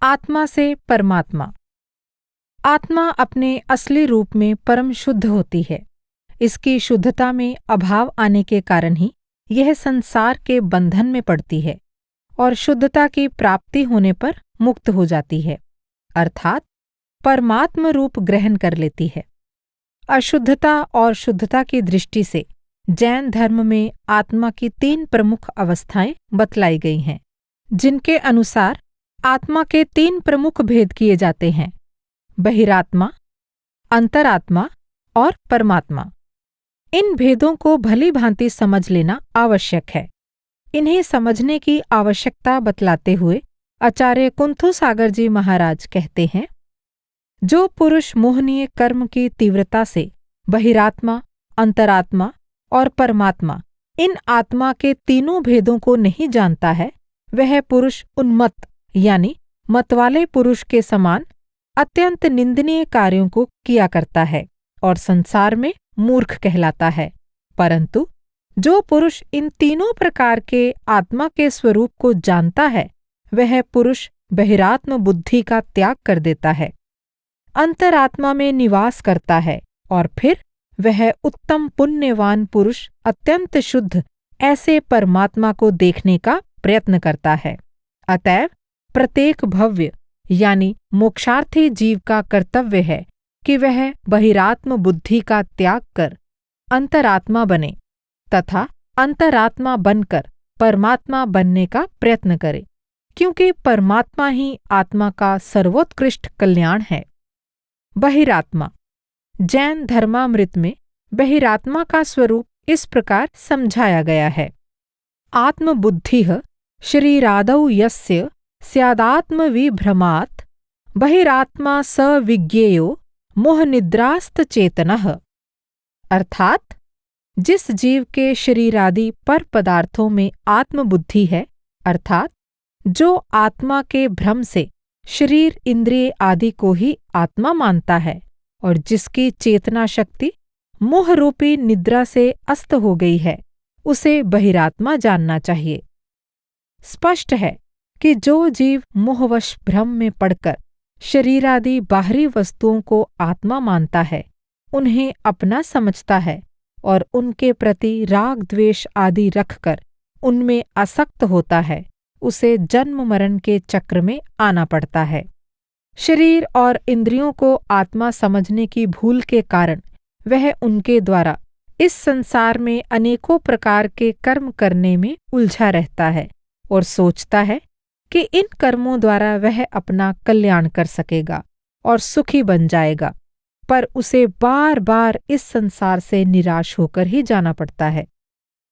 आत्मा से परमात्मा। आत्मा अपने असली रूप में परम शुद्ध होती है। इसकी शुद्धता में अभाव आने के कारण ही यह संसार के बंधन में पड़ती है और शुद्धता की प्राप्ति होने पर मुक्त हो जाती है, अर्थात परमात्म रूप ग्रहण कर लेती है। अशुद्धता और शुद्धता की दृष्टि से जैन धर्म में आत्मा की 3 प्रमुख अवस्थाएं बतलाई गई हैं, जिनके अनुसार आत्मा के 3 प्रमुख भेद किए जाते हैं: बहिरात्मा, अंतरात्मा और परमात्मा। इन भेदों को भली भांति समझ लेना आवश्यक है। इन्हें समझने की आवश्यकता बतलाते हुए आचार्य कुंथु सागर जी महाराज कहते हैं, जो पुरुष मोहनीय कर्म की तीव्रता से बहिरात्मा, अंतरात्मा और परमात्मा, इन आत्मा के तीनों भेदों को नहीं जानता है, वह पुरुष उन्मत्त यानी मतवाले पुरुष के समान अत्यंत निंदनीय कार्यों को किया करता है और संसार में मूर्ख कहलाता है। परंतु जो पुरुष इन तीनों प्रकार के आत्मा के स्वरूप को जानता है, वह पुरुष बहिरात्म बुद्धि का त्याग कर देता है, अंतरात्मा में निवास करता है और फिर वह उत्तम पुण्यवान पुरुष अत्यंत शुद्ध ऐसे परमात्मा को देखने का प्रयत्न करता है। अतएव प्रत्येक भव्य यानी मोक्षार्थी जीव का कर्तव्य है कि वह बहिरात्म बुद्धि का त्याग कर अंतरात्मा बने तथा अंतरात्मा बनकर परमात्मा बनने का प्रयत्न करे, क्योंकि परमात्मा ही आत्मा का सर्वोत्कृष्ट कल्याण है। बहिरात्मा। जैन धर्मामृत में बहिरात्मा का स्वरूप इस प्रकार समझाया गया है: आत्मबुद्धिः शरीरादौ यस्य स्यादात्मविभ्रमात् बहिरात्मा स विज्ञेयो मोहनिद्रास्तचेतनः। अर्थात जिस जीव के शरीरादि पर पदार्थों में आत्मबुद्धि है, अर्थात जो आत्मा के भ्रम से शरीर इंद्रिय आदि को ही आत्मा मानता है और जिसकी चेतना शक्ति मोहरूपी निद्रा से अस्त हो गई है, उसे बहिरात्मा जानना चाहिए। स्पष्ट है कि जो जीव मोहवश भ्रम में पड़कर शरीरादि बाहरी वस्तुओं को आत्मा मानता है, उन्हें अपना समझता है और उनके प्रति राग द्वेष आदि रखकर उनमें आसक्त होता है, उसे जन्म मरण के चक्र में आना पड़ता है। शरीर और इंद्रियों को आत्मा समझने की भूल के कारण वह उनके द्वारा इस संसार में अनेकों प्रकार के कर्म करने में उलझा रहता है और सोचता है कि इन कर्मों द्वारा वह अपना कल्याण कर सकेगा और सुखी बन जाएगा, पर उसे बार बार इस संसार से निराश होकर ही जाना पड़ता है।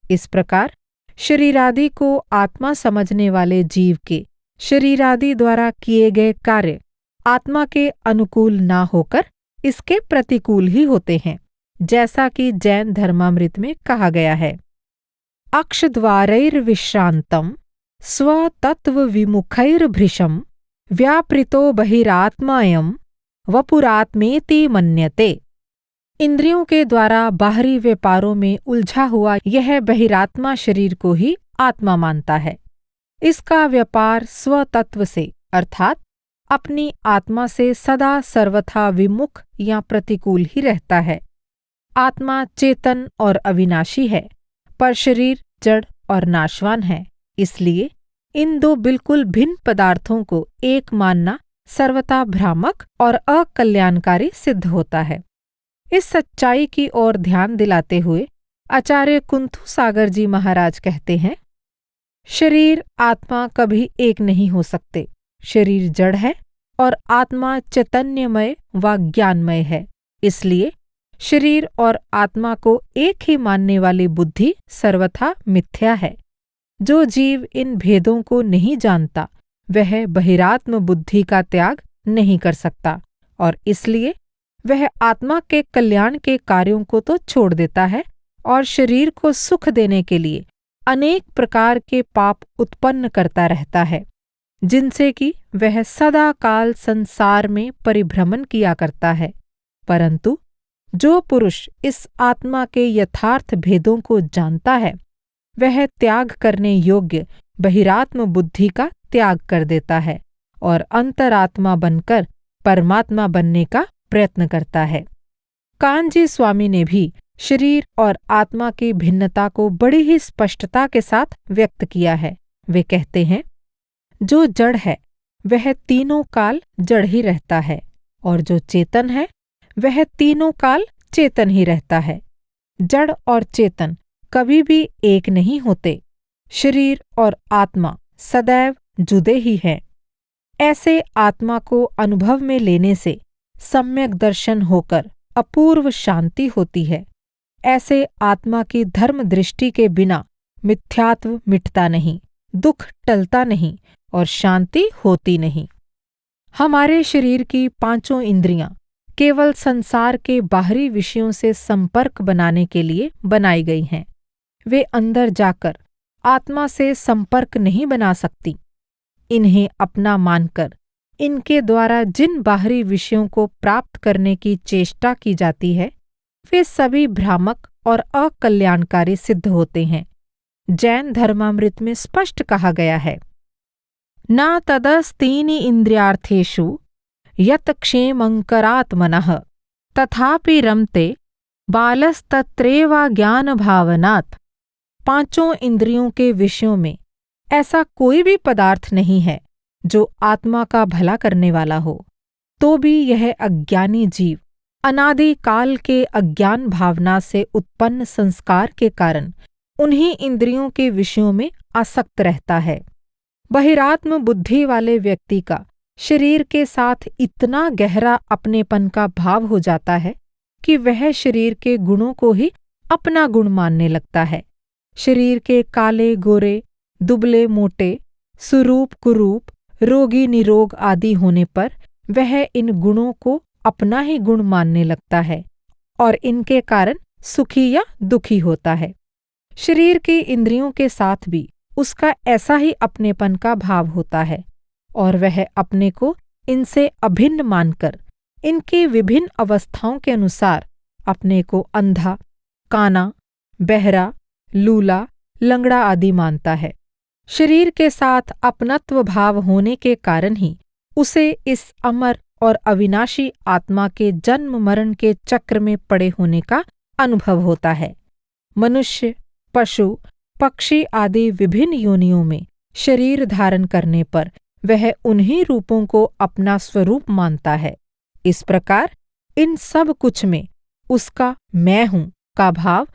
इस प्रकार शरीरादि को आत्मा समझने वाले जीव के शरीरादि द्वारा किए गए कार्य आत्मा के अनुकूल ना होकर इसके प्रतिकूल ही होते हैं, जैसा कि जैन धर्मामृत में कहा गया है: अक्षद्वारैर्विश्रान्तं स्वतत्वविमुखैर्भृशं व्यापृतो बहिरात्मायं वपुरात्मेति मन्यते। इंद्रियों के द्वारा बाहरी व्यापारों में उलझा हुआ यह बहिरात्मा शरीर को ही आत्मा मानता है। इसका व्यापार स्वतत्व से अर्थात अपनी आत्मा से सदा सर्वथा विमुख या प्रतिकूल ही रहता है। आत्मा चेतन और अविनाशी है, पर शरीर जड़ और नाशवान है। इसलिए इन दो बिल्कुल भिन्न पदार्थों को एक मानना सर्वथा भ्रामक और अकल्याणकारी सिद्ध होता है। इस सच्चाई की ओर ध्यान दिलाते हुए आचार्य कुंथु सागर जी महाराज कहते हैं, शरीर आत्मा कभी एक नहीं हो सकते। शरीर जड़ है और आत्मा चैतन्यमय व ज्ञानमय है। इसलिए शरीर और आत्मा को एक ही मानने वाली बुद्धि सर्वथा मिथ्या है। जो जीव इन भेदों को नहीं जानता, वह बहिरात्म बुद्धि का त्याग नहीं कर सकता और इसलिए वह आत्मा के कल्याण के कार्यों को तो छोड़ देता है और शरीर को सुख देने के लिए अनेक प्रकार के पाप उत्पन्न करता रहता है, जिनसे कि वह सदा काल संसार में परिभ्रमण किया करता है। परंतु जो पुरुष इस आत्मा के यथार्थ भेदों को जानता है, वह त्याग करने योग्य बहिरात्म बुद्धि का त्याग कर देता है और अंतरात्मा बनकर परमात्मा बनने का प्रयत्न करता है। कान्जी स्वामी ने भी शरीर और आत्मा की भिन्नता को बड़ी ही स्पष्टता के साथ व्यक्त किया है। वे कहते हैं, जो जड़ है वह तीनों काल जड़ ही रहता है, और जो चेतन है वह तीनों काल चेतन ही रहता है। जड़ और चेतन कभी भी एक नहीं होते। शरीर और आत्मा सदैव जुदे ही हैं। ऐसे आत्मा को अनुभव में लेने से सम्यक दर्शन होकर अपूर्व शांति होती है। ऐसे आत्मा की धर्म दृष्टि के बिना मिथ्यात्व मिटता नहीं, दुख टलता नहीं और शांति होती नहीं। हमारे शरीर की पांचों इंद्रियां केवल संसार के बाहरी विषयों से संपर्क बनाने के लिए बनाई गई हैं। वे अंदर जाकर आत्मा से संपर्क नहीं बना सकती। इन्हें अपना मानकर इनके द्वारा जिन बाहरी विषयों को प्राप्त करने की चेष्टा की जाती है, वे सभी भ्रामक और अकल्याणकारी सिद्ध होते हैं। जैन धर्मामृत में स्पष्ट कहा गया है, न तदस्तीनि इंद्रियार्थेषु यत् क्षेमंकरात्मनः तथापि रमते बालस्तत्रैव ज्ञान भावनात्। पांचों इंद्रियों के विषयों में ऐसा कोई भी पदार्थ नहीं है जो आत्मा का भला करने वाला हो, तो भी यह अज्ञानी जीव अनादि काल के अज्ञान भावना से उत्पन्न संस्कार के कारण उन्हीं इंद्रियों के विषयों में आसक्त रहता है। बहिरात्म बुद्धि वाले व्यक्ति का शरीर के साथ इतना गहरा अपनेपन का भाव हो जाता है कि वह शरीर के गुणों को ही अपना गुण मानने लगता है। शरीर के काले गोरे, दुबले मोटे, सुरूप कुरूप, रोगी निरोग आदि होने पर वह इन गुणों को अपना ही गुण मानने लगता है और इनके कारण सुखी या दुखी होता है। शरीर की इंद्रियों के साथ भी उसका ऐसा ही अपनेपन का भाव होता है और वह अपने को इनसे अभिन्न मानकर इनकी विभिन्न अवस्थाओं के अनुसार अपने को अंधा, काना, बहरा, लूला, लंगड़ा आदि मानता है। शरीर के साथ अपनत्व भाव होने के कारण ही उसे इस अमर और अविनाशी आत्मा के जन्म मरण के चक्र में पड़े होने का अनुभव होता है। मनुष्य, पशु, पक्षी आदि विभिन्न योनियों में शरीर धारण करने पर वह उन्हीं रूपों को अपना स्वरूप मानता है। इस प्रकार इन सब कुछ में उसका मैं हूँ का भाव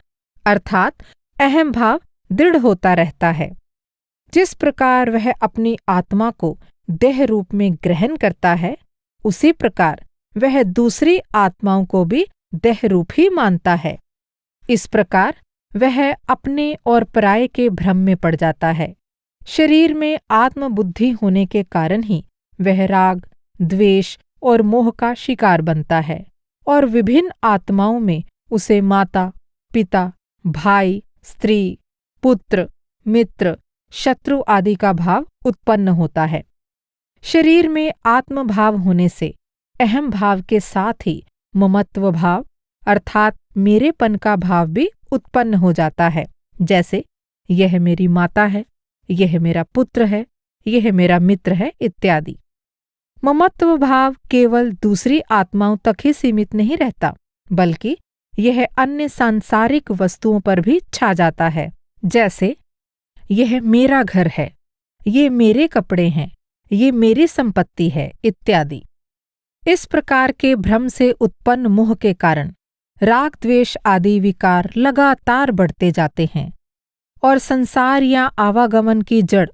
अर्थात अहम भाव दृढ़ होता रहता है। जिस प्रकार वह अपनी आत्मा को देह रूप में ग्रहण करता है, उसी प्रकार वह दूसरी आत्माओं को भी देह रूप ही मानता है। इस प्रकार वह अपने और पराये के भ्रम में पड़ जाता है। शरीर में आत्मबुद्धि होने के कारण ही वह राग, द्वेष और मोह का शिकार बनता है और विभिन्न आत्माओं में उसे माता, पिता, भाई, स्त्री, पुत्र, मित्र, शत्रु आदि का भाव उत्पन्न होता है। शरीर में आत्मभाव होने से अहम भाव के साथ ही ममत्व भाव अर्थात मेरेपन का भाव भी उत्पन्न हो जाता है। जैसे यह मेरी माता है, यह मेरा पुत्र है, यह मेरा मित्र है इत्यादि। ममत्व भाव केवल दूसरी आत्माओं तक ही सीमित नहीं रहता, बल्कि यह अन्य सांसारिक वस्तुओं पर भी छा जाता है। जैसे यह मेरा घर है, ये मेरे कपड़े हैं, ये मेरी संपत्ति है इत्यादि। इस प्रकार के भ्रम से उत्पन्न मोह के कारण राग द्वेष आदि विकार लगातार बढ़ते जाते हैं और संसार या आवागमन की जड़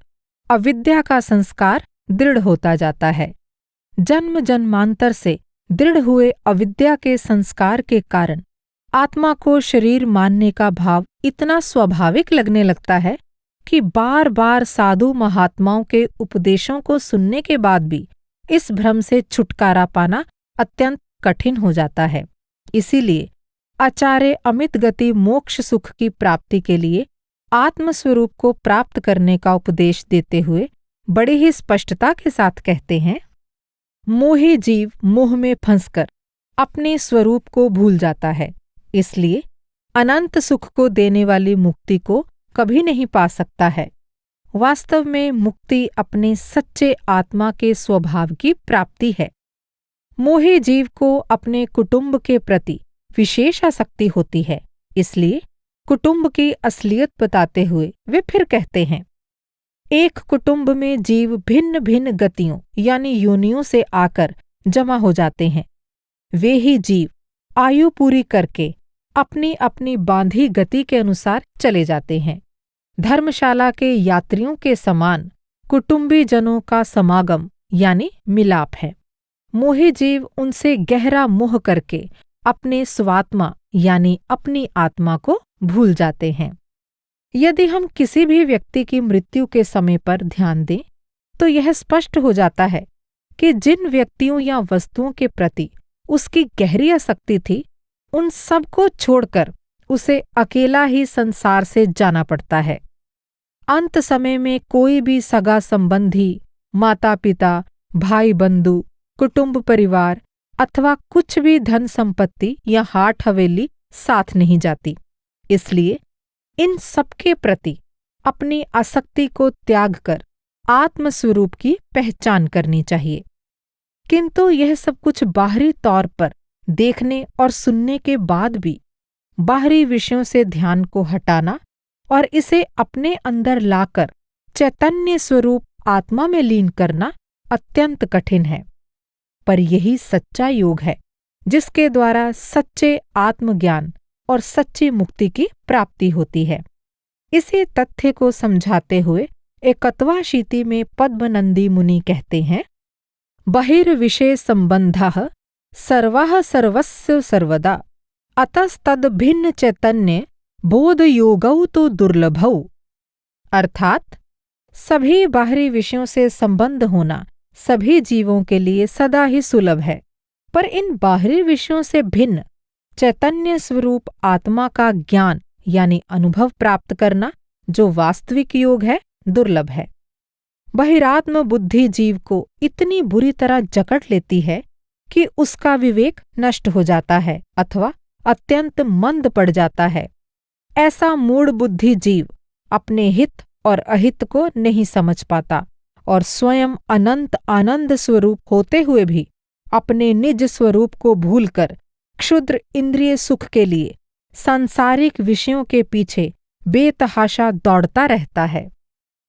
अविद्या का संस्कार दृढ़ होता जाता है। जन्म जन्मांतर से दृढ़ हुए अविद्या के संस्कार के कारण आत्मा को शरीर मानने का भाव इतना स्वाभाविक लगने लगता है कि बार बार साधु महात्माओं के उपदेशों को सुनने के बाद भी इस भ्रम से छुटकारा पाना अत्यंत कठिन हो जाता है। इसीलिए आचार्य अमित गति मोक्ष सुख की प्राप्ति के लिए आत्मस्वरूप को प्राप्त करने का उपदेश देते हुए बड़े ही स्पष्टता के साथ कहते हैं, मोही जीव मोह में फंसकर अपने स्वरूप को भूल जाता है, इसलिए अनंत सुख को देने वाली मुक्ति को कभी नहीं पा सकता है। वास्तव में मुक्ति अपने सच्चे आत्मा के स्वभाव की प्राप्ति है। मोही जीव को अपने कुटुंब के प्रति विशेष आसक्ति होती है, इसलिए कुटुंब की असलियत बताते हुए वे फिर कहते हैं, एक कुटुंब में जीव भिन्न भिन्न गतियों यानी योनियों से आकर जमा हो जाते हैं। वे ही जीव आयु पूरी करके अपनी अपनी बांधी गति के अनुसार चले जाते हैं। धर्मशाला के यात्रियों के समान कुटुंबी जनों का समागम यानी मिलाप है। मोही जीव उनसे गहरा मोह करके अपने स्वात्मा यानी अपनी आत्मा को भूल जाते हैं। यदि हम किसी भी व्यक्ति की मृत्यु के समय पर ध्यान दें तो यह स्पष्ट हो जाता है कि जिन व्यक्तियों या वस्तुओं के प्रति उसकी गहरी आसक्ति थी, उन सब को छोड़कर उसे अकेला ही संसार से जाना पड़ता है। अंत समय में कोई भी सगा संबंधी, माता पिता, भाई बंधु, कुटुंब परिवार अथवा कुछ भी धन संपत्ति या हाट हवेली साथ नहीं जाती। इसलिए इन सबके प्रति अपनी आसक्ति को त्याग कर आत्मस्वरूप की पहचान करनी चाहिए। किंतु यह सब कुछ बाहरी तौर पर देखने और सुनने के बाद भी बाहरी विषयों से ध्यान को हटाना और इसे अपने अंदर लाकर चैतन्य स्वरूप आत्मा में लीन करना अत्यंत कठिन है। पर यही सच्चा योग है जिसके द्वारा सच्चे आत्मज्ञान और सच्ची मुक्ति की प्राप्ति होती है। इसी तथ्य को समझाते हुए 21वां शीति में पद्मनंदी मुनि कहते हैं, बहिर्विषय संबंधः सर्वः सर्वस्य सर्वदा अतस्तद भिन्न चैतन्य बोध योगौ तो दुर्लभौ। अर्थात सभी बाहरी विषयों से संबंध होना सभी जीवों के लिए सदा ही सुलभ है, पर इन बाहरी विषयों से भिन्न चैतन्य स्वरूप आत्मा का ज्ञान यानी अनुभव प्राप्त करना, जो वास्तविक योग है, दुर्लभ है। बहिरात्म बुद्धि जीव को इतनी बुरी तरह जकड़ लेती है कि उसका विवेक नष्ट हो जाता है अथवा अत्यंत मंद पड़ जाता है। ऐसा मूढ़ बुद्धि जीव अपने हित और अहित को नहीं समझ पाता और स्वयं अनंत आनंद स्वरूप होते हुए भी अपने निज स्वरूप को भूलकर क्षुद्र इंद्रिय सुख के लिए सांसारिक विषयों के पीछे बेतहाशा दौड़ता रहता है।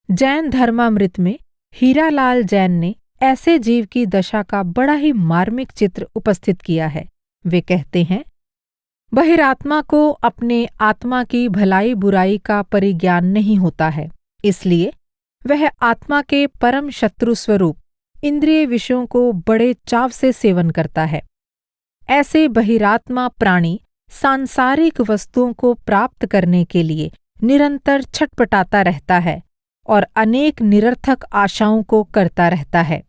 जैन धर्मामृत में हीरालाल जैन ने ऐसे जीव की दशा का बड़ा ही मार्मिक चित्र उपस्थित किया है। वे कहते हैं, बहिरात्मा को अपने आत्मा की भलाई बुराई का परिज्ञान नहीं होता है, इसलिए वह आत्मा के परम शत्रु स्वरूप इंद्रिय विषयों को बड़े चाव से सेवन करता है। ऐसे बहिरात्मा प्राणी सांसारिक वस्तुओं को प्राप्त करने के लिए निरंतर छटपटाता रहता है और अनेक निरर्थक आशाओं को करता रहता है।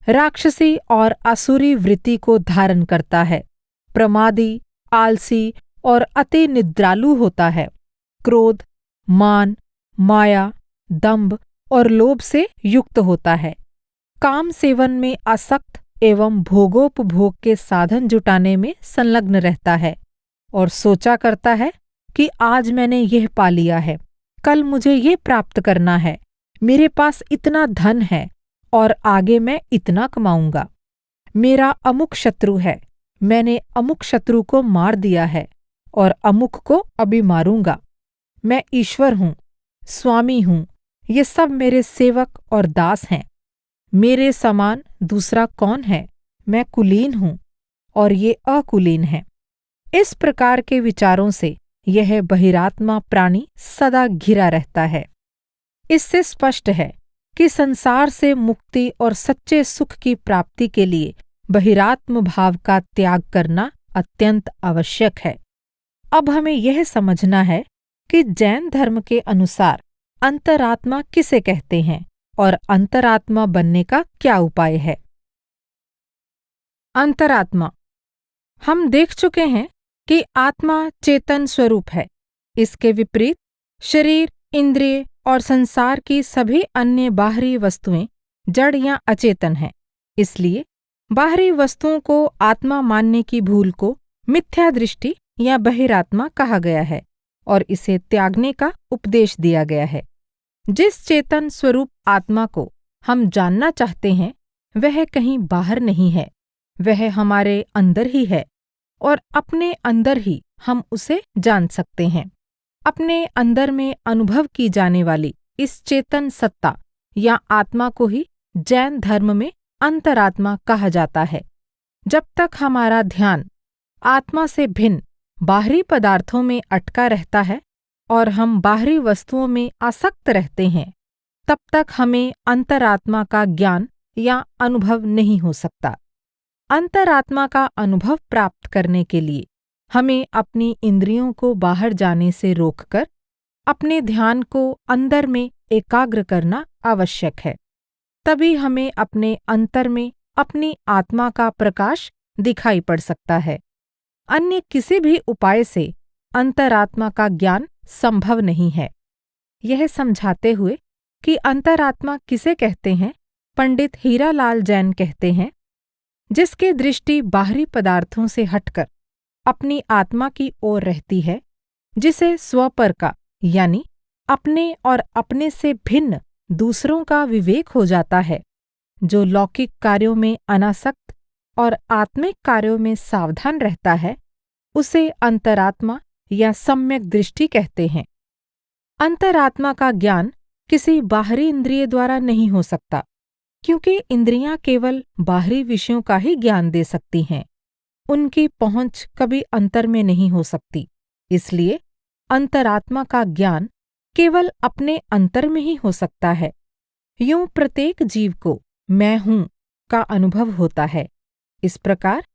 राक्षसी और आसुरी वृत्ति को धारण करता है, प्रमादी, आलसी और अति निद्रालु होता है। क्रोध, मान, माया, दंभ और लोभ से युक्त होता है। काम सेवन में आसक्त एवं भोगोपभोग के साधन जुटाने में संलग्न रहता है और सोचा करता है कि आज मैंने यह पा लिया है, कल मुझे ये प्राप्त करना है, मेरे पास इतना धन है और आगे मैं इतना कमाऊंगा। मेरा अमुक शत्रु है, मैंने अमुक शत्रु को मार दिया है और अमुक को अभी मारूंगा। मैं ईश्वर हूँ, स्वामी हूँ, ये सब मेरे सेवक और दास हैं। मेरे समान दूसरा कौन है? मैं कुलीन हूँ और ये अकुलीन है। इस प्रकार के विचारों से यह बहिरात्मा प्राणी सदा घिरा रहता है। इससे स्पष्ट है कि संसार से मुक्ति और सच्चे सुख की प्राप्ति के लिए बहिरात्म भाव का त्याग करना अत्यंत आवश्यक है। अब हमें यह समझना है कि जैन धर्म के अनुसार अंतरात्मा किसे कहते हैं और अंतरात्मा बनने का क्या उपाय है। अंतरात्मा, हम देख चुके हैं कि आत्मा चेतन स्वरूप है। इसके विपरीत शरीर, इंद्रिय और संसार की सभी अन्य बाहरी वस्तुएं जड़ या अचेतन हैं। इसलिए बाहरी वस्तुओं को आत्मा मानने की भूल को मिथ्या दृष्टि या बहिरात्मा कहा गया है और इसे त्यागने का उपदेश दिया गया है। जिस चेतन स्वरूप आत्मा को हम जानना चाहते हैं वह कहीं बाहर नहीं है, वह हमारे अंदर ही है और अपने अंदर ही हम उसे जान सकते हैं। अपने अंदर में अनुभव की जाने वाली इस चेतन सत्ता या आत्मा को ही जैन धर्म में अंतरात्मा कहा जाता है। जब तक हमारा ध्यान आत्मा से भिन्न बाहरी पदार्थों में अटका रहता है और हम बाहरी वस्तुओं में आसक्त रहते हैं, तब तक हमें अंतरात्मा का ज्ञान या अनुभव नहीं हो सकता। अंतरात्मा का अनुभव प्राप्त करने के लिए हमें अपनी इंद्रियों को बाहर जाने से रोककर अपने ध्यान को अंदर में एकाग्र करना आवश्यक है। तभी हमें अपने अंतर में अपनी आत्मा का प्रकाश दिखाई पड़ सकता है। अन्य किसी भी उपाय से अंतरात्मा का ज्ञान संभव नहीं है। यह समझाते हुए कि अंतरात्मा किसे कहते हैं, पंडित हीरालाल जैन कहते हैं, जिसकी दृष्टि बाहरी पदार्थों से हटकर अपनी आत्मा की ओर रहती है, जिसे स्वपर का यानी अपने और अपने से भिन्न दूसरों का विवेक हो जाता है, जो लौकिक कार्यों में अनासक्त और आत्मिक कार्यों में सावधान रहता है, उसे अंतरात्मा या सम्यक दृष्टि कहते हैं। अंतरात्मा का ज्ञान किसी बाहरी इंद्रिय द्वारा नहीं हो सकता, क्योंकि इंद्रियां केवल बाहरी विषयों का ही ज्ञान दे सकती हैं। उनकी पहुंच कभी अंतर में नहीं हो सकती। इसलिए अंतरात्मा का ज्ञान केवल अपने अंतर में ही हो सकता है। यूं प्रत्येक जीव को मैं हूं का अनुभव होता है। इस प्रकार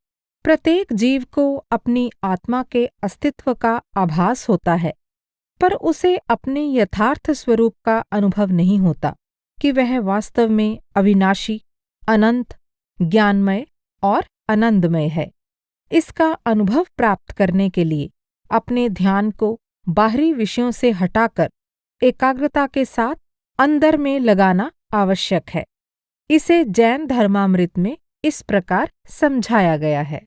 प्रत्येक जीव को अपनी आत्मा के अस्तित्व का आभास होता है, पर उसे अपने यथार्थ स्वरूप का अनुभव नहीं होता कि वह वास्तव में अविनाशी, अनंत, ज्ञानमय और आनंदमय है। इसका अनुभव प्राप्त करने के लिए अपने ध्यान को बाहरी विषयों से हटाकर एकाग्रता के साथ अंदर में लगाना आवश्यक है। इसे जैन धर्मामृत में इस प्रकार समझाया गया है।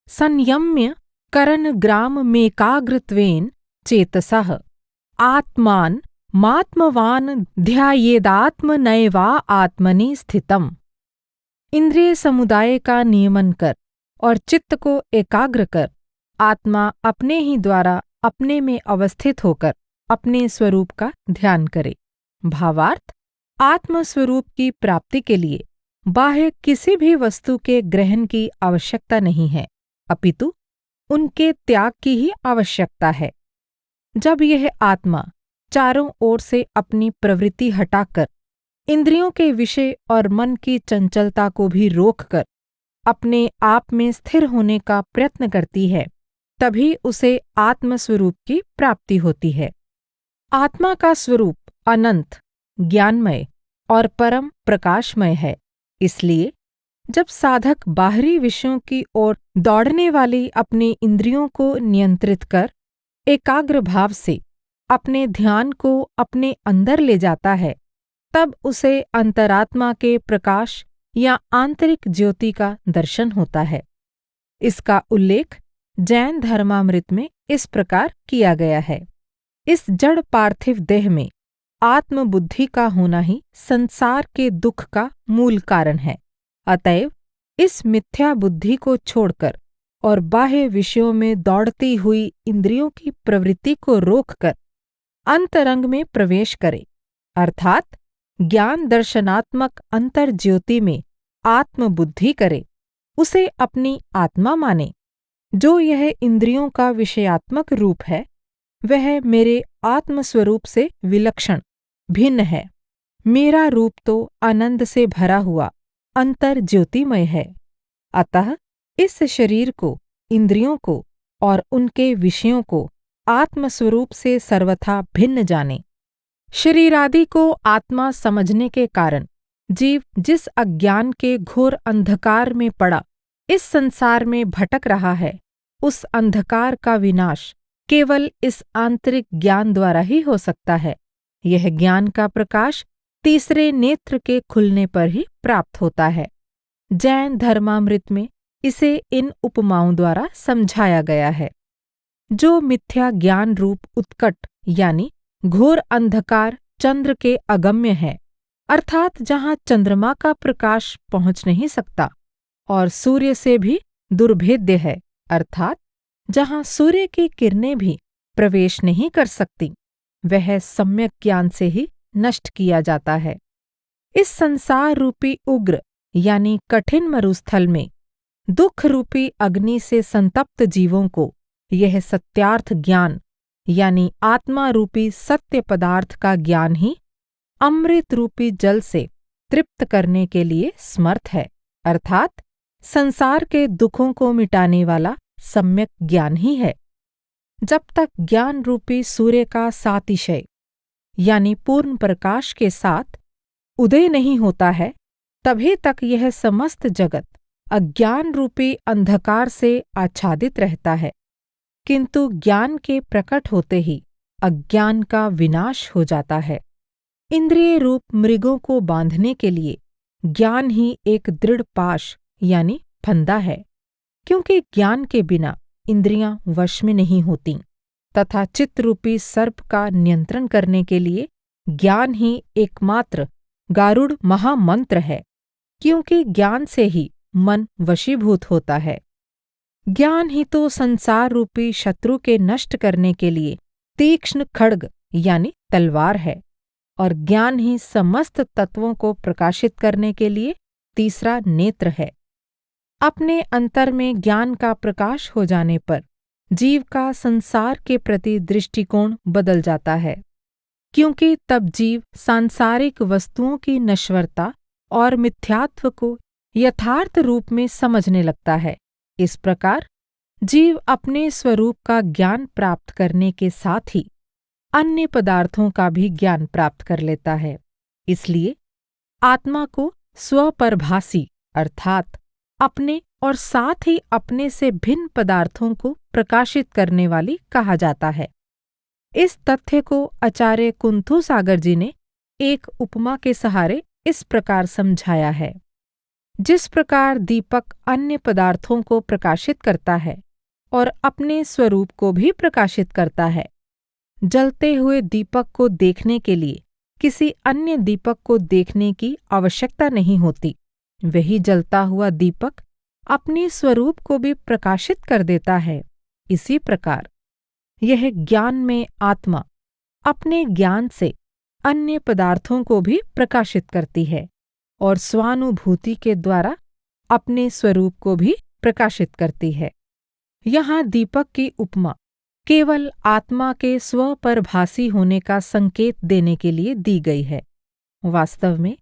संयम्य करन ग्राम मेकाग्रत्वेन चेतसः आत्मान मात्मवान ध्यायेदात्मनैवा आत्मनि स्थितम्। इंद्रिय समुदाय का नियमन कर और चित्त को एकाग्र कर आत्मा अपने ही द्वारा अपने में अवस्थित होकर अपने स्वरूप का ध्यान करे। भावार्थ, आत्म स्वरूप की प्राप्ति के लिए बाह्य किसी भी वस्तु के ग्रहण की आवश्यकता नहीं है, अपितु उनके त्याग की ही आवश्यकता है। जब यह आत्मा चारों ओर से अपनी प्रवृत्ति हटाकर इंद्रियों के विषय और मन की चंचलता को भी रोककर अपने आप में स्थिर होने का प्रयत्न करती है, तभी उसे आत्मस्वरूप की प्राप्ति होती है। आत्मा का स्वरूप अनंत, ज्ञानमय और परम प्रकाशमय है। इसलिए जब साधक बाहरी विषयों की ओर दौड़ने वाली अपनी इंद्रियों को नियंत्रित कर एकाग्र भाव से अपने ध्यान को अपने अंदर ले जाता है, तब उसे अंतरात्मा के प्रकाश या आंतरिक ज्योति का दर्शन होता है। इसका उल्लेख जैन धर्मामृत में इस प्रकार किया गया है। इस जड़ पार्थिव देह में आत्मबुद्धि का होना ही संसार के दुख का मूल कारण है। अतएव इस मिथ्या बुद्धि को छोड़कर और बाह्य विषयों में दौड़ती हुई इंद्रियों की प्रवृत्ति को रोककर अंतरंग में प्रवेश करे, अर्थात ज्ञान दर्शनात्मक अंतर ज्योति में आत्मबुद्धि करे, उसे अपनी आत्मा माने। जो यह इंद्रियों का विषयात्मक रूप है, वह मेरे आत्मस्वरूप से विलक्षण भिन्न है। मेरा रूप तो आनंद से भरा हुआ अंतर ज्योतिमय है। अतः इस शरीर को, इंद्रियों को और उनके विषयों को आत्मस्वरूप से सर्वथा भिन्न जाने। शरीरादि को आत्मा समझने के कारण जीव जिस अज्ञान के घोर अंधकार में पड़ा इस संसार में भटक रहा है, उस अंधकार का विनाश केवल इस आंतरिक ज्ञान द्वारा ही हो सकता है। यह ज्ञान का प्रकाश तीसरे नेत्र के खुलने पर ही प्राप्त होता है। जैन धर्मामृत में इसे इन उपमाओं द्वारा समझाया गया है। जो मिथ्या ज्ञान रूप उत्कट यानी घोर अंधकार चंद्र के अगम्य है, अर्थात जहाँ चंद्रमा का प्रकाश पहुँच नहीं सकता, और सूर्य से भी दुर्भेद्य है, अर्थात जहाँ सूर्य की किरणें भी प्रवेश नहीं कर सकती, वह सम्यक ज्ञान से ही नष्ट किया जाता है। इस संसार रूपी उग्र यानी कठिन मरुस्थल में दुख रूपी अग्नि से संतप्त जीवों को यह सत्यार्थ ज्ञान यानी आत्मा रूपी सत्य पदार्थ का ज्ञान ही अमृत रूपी जल से तृप्त करने के लिए समर्थ है, अर्थात संसार के दुखों को मिटाने वाला सम्यक ज्ञान ही है। जब तक ज्ञान रूपी सूर्य का सातिशय यानी पूर्ण प्रकाश के साथ उदय नहीं होता है, तभी तक यह समस्त जगत अज्ञान रूपी अंधकार से आच्छादित रहता है। किंतु ज्ञान के प्रकट होते ही अज्ञान का विनाश हो जाता है। इंद्रिय रूप मृगों को बांधने के लिए ज्ञान ही एक दृढ़ पाश यानी फंदा है, क्योंकि ज्ञान के बिना इंद्रियां वश में नहीं होतीं, तथा चित्त रूपी सर्प का नियंत्रण करने के लिए ज्ञान ही एकमात्र गारुड़ महामंत्र है, क्योंकि ज्ञान से ही मन वशीभूत होता है। ज्ञान ही तो संसार रूपी शत्रु के नष्ट करने के लिए तीक्ष्ण खड्ग यानी तलवार है, और ज्ञान ही समस्त तत्वों को प्रकाशित करने के लिए तीसरा नेत्र है। अपने अंतर में ज्ञान का प्रकाश हो जाने पर जीव का संसार के प्रति दृष्टिकोण बदल जाता है, क्योंकि तब जीव सांसारिक वस्तुओं की नश्वरता और मिथ्यात्व को यथार्थ रूप में समझने लगता है। इस प्रकार जीव अपने स्वरूप का ज्ञान प्राप्त करने के साथ ही अन्य पदार्थों का भी ज्ञान प्राप्त कर लेता है। इसलिए आत्मा को स्वपरभासी अर्थात अपने और साथ ही अपने से भिन्न पदार्थों को प्रकाशित करने वाली कहा जाता है। इस तथ्य को आचार्य कुंथु सागर जी ने एक उपमा के सहारे इस प्रकार समझाया है। जिस प्रकार दीपक अन्य पदार्थों को प्रकाशित करता है और अपने स्वरूप को भी प्रकाशित करता है, जलते हुए दीपक को देखने के लिए किसी अन्य दीपक को देखने की आवश्यकता नहीं होती, वही जलता हुआ दीपक अपने स्वरूप को भी प्रकाशित कर देता है। इसी प्रकार यह ज्ञान में आत्मा अपने ज्ञान से अन्य पदार्थों को भी प्रकाशित करती है और स्वानुभूति के द्वारा अपने स्वरूप को भी प्रकाशित करती है। यहाँ दीपक की उपमा केवल आत्मा के स्वपरभासी होने का संकेत देने के लिए दी गई है। वास्तव में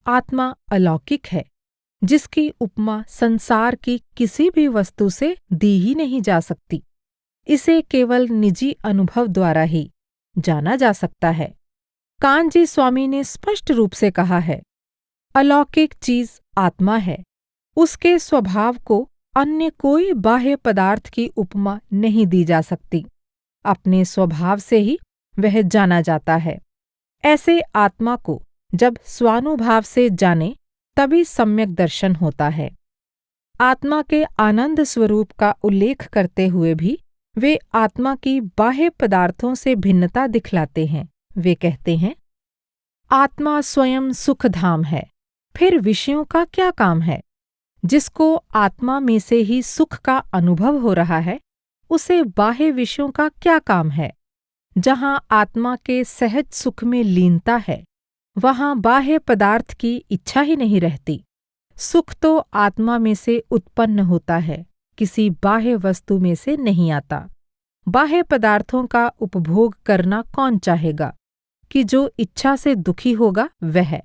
आत्मा अलौकिक है, जिसकी उपमा संसार की किसी भी वस्तु से दी ही नहीं जा सकती। इसे केवल निजी अनुभव द्वारा ही जाना जा सकता है। कान्जी स्वामी ने स्पष्ट रूप से कहा है, अलौकिक चीज आत्मा है, उसके स्वभाव को अन्य कोई बाह्य पदार्थ की उपमा नहीं दी जा सकती। अपने स्वभाव से ही वह जाना जाता है। ऐसे आत्मा को जब स्वानुभाव से जाने तभी सम्यक दर्शन होता है। आत्मा के आनंद स्वरूप का उल्लेख करते हुए भी वे आत्मा की बाह्य पदार्थों से भिन्नता दिखलाते हैं। वे कहते हैं, आत्मा स्वयं सुखधाम है, फिर विषयों का क्या काम है? जिसको आत्मा में से ही सुख का अनुभव हो रहा है, उसे बाह्य विषयों का क्या काम है? जहाँ आत्मा के सहज सुख में लीनता है, वहाँ बाह्य पदार्थ की इच्छा ही नहीं रहती। सुख तो आत्मा में से उत्पन्न होता है, किसी बाह्य वस्तु में से नहीं आता। बाह्य पदार्थों का उपभोग करना कौन चाहेगा? कि जो इच्छा से दुखी होगा वह।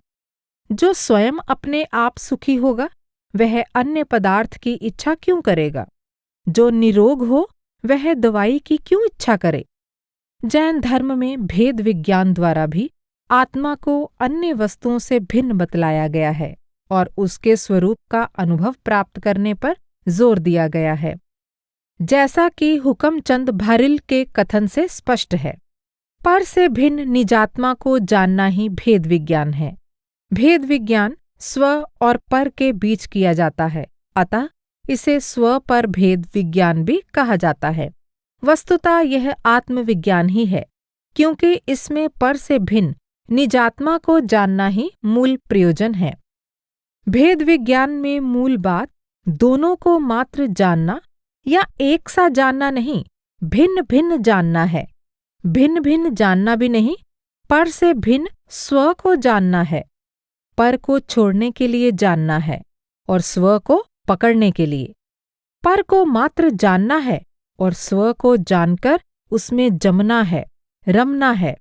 जो स्वयं अपने आप सुखी होगा, वह अन्य पदार्थ की इच्छा क्यों करेगा? जो निरोग हो, वह दवाई की क्यों इच्छा करे? जैन धर्म में भेद विज्ञान द्वारा भी आत्मा को अन्य वस्तुओं से भिन्न बतलाया गया है और उसके स्वरूप का अनुभव प्राप्त करने पर जोर दिया गया है, जैसा कि हुकमचंद भारिल के कथन से स्पष्ट है। पर से भिन्न निजात्मा को जानना ही भेद विज्ञान है। भेद विज्ञान स्व और पर के बीच किया जाता है, अतः इसे स्व पर भेद विज्ञान भी कहा जाता है। वस्तुतः यह आत्मविज्ञान ही है, क्योंकि इसमें पर से भिन्न निजात्मा को जानना ही मूल प्रयोजन है। भेद विज्ञान में मूल बात दोनों को मात्र जानना या एक सा जानना नहीं, भिन्न भिन्न जानना है। भिन्न भिन्न जानना भी नहीं, पर से भिन्न स्व को जानना है। पर को छोड़ने के लिए जानना है और स्व को पकड़ने के लिए। पर को मात्र जानना है और स्व को जानकर उसमें जमना है, रमना है।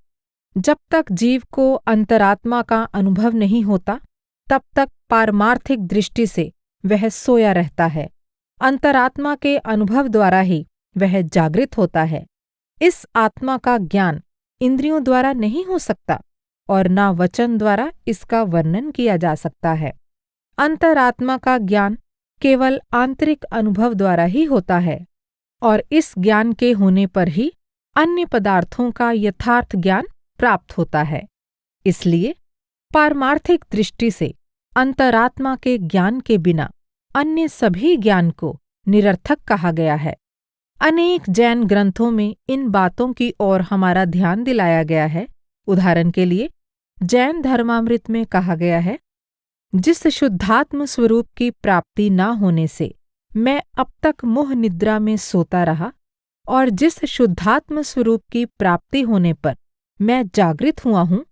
जब तक जीव को अंतरात्मा का अनुभव नहीं होता, तब तक पारमार्थिक दृष्टि से वह सोया रहता है। अंतरात्मा के अनुभव द्वारा ही वह जागृत होता है। इस आत्मा का ज्ञान इंद्रियों द्वारा नहीं हो सकता और न वचन द्वारा इसका वर्णन किया जा सकता है। अंतरात्मा का ज्ञान केवल आंतरिक अनुभव द्वारा ही होता है और इस ज्ञान के होने पर ही अन्य पदार्थों का यथार्थ ज्ञान प्राप्त होता है। इसलिए पारमार्थिक दृष्टि से अंतरात्मा के ज्ञान के बिना अन्य सभी ज्ञान को निरर्थक कहा गया है। अनेक जैन ग्रंथों में इन बातों की ओर हमारा ध्यान दिलाया गया है। उदाहरण के लिए जैन धर्मामृत में कहा गया है, जिस शुद्धात्म स्वरूप की प्राप्ति न होने से मैं अब तक मोह निद्रा में सोता रहा और जिस शुद्धात्म स्वरूप की प्राप्ति होने पर मैं जागृत हुआ हूँ,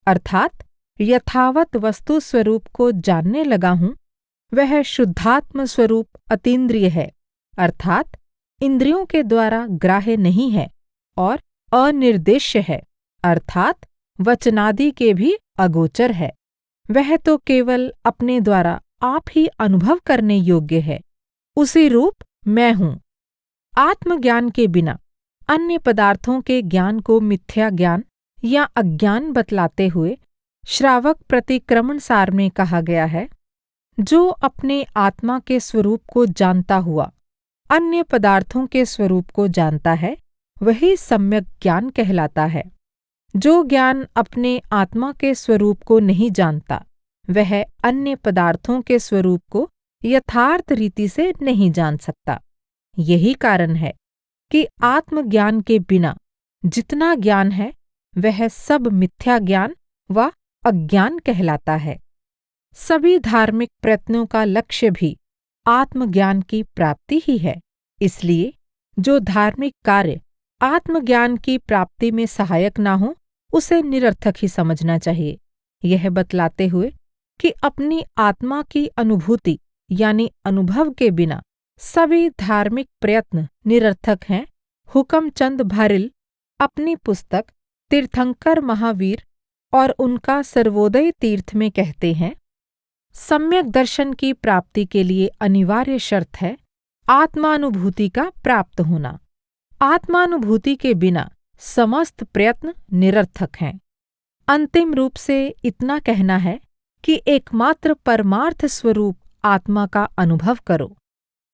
अर्थात यथावत वस्तु स्वरूप को जानने लगा हूँ, वह शुद्धात्म स्वरूप अतीन्द्रिय है, अर्थात इंद्रियों के द्वारा ग्राह्य नहीं है और अनिर्देश्य है, अर्थात वचनादि के भी अगोचर है। वह तो केवल अपने द्वारा आप ही अनुभव करने योग्य है। उसी रूप मैं हूँ। आत्मज्ञान के बिना अन्य पदार्थों के ज्ञान को मिथ्या ज्ञान या अज्ञान बतलाते हुए श्रावक प्रतिक्रमण सार में कहा गया है, जो अपने आत्मा के स्वरूप को जानता हुआ अन्य पदार्थों के स्वरूप को जानता है, वही सम्यक ज्ञान कहलाता है। जो ज्ञान अपने आत्मा के स्वरूप को नहीं जानता, वह अन्य पदार्थों के स्वरूप को यथार्थ रीति से नहीं जान सकता। यही कारण है कि आत्मज्ञान के बिना जितना ज्ञान है, वह सब मिथ्या ज्ञान व अज्ञान कहलाता है। सभी धार्मिक प्रयत्नों का लक्ष्य भी आत्मज्ञान की प्राप्ति ही है। इसलिए जो धार्मिक कार्य आत्मज्ञान की प्राप्ति में सहायक ना हो, उसे निरर्थक ही समझना चाहिए। यह बतलाते हुए कि अपनी आत्मा की अनुभूति यानी अनुभव के बिना सभी धार्मिक प्रयत्न निरर्थक हैं, हुकमचंद भारिल अपनी पुस्तक तीर्थंकर महावीर और उनका सर्वोदय तीर्थ में कहते हैं, सम्यक दर्शन की प्राप्ति के लिए अनिवार्य शर्त है आत्मानुभूति का प्राप्त होना। आत्मानुभूति के बिना समस्त प्रयत्न निरर्थक हैं। अंतिम रूप से इतना कहना है कि एकमात्र परमार्थ स्वरूप आत्मा का अनुभव करो।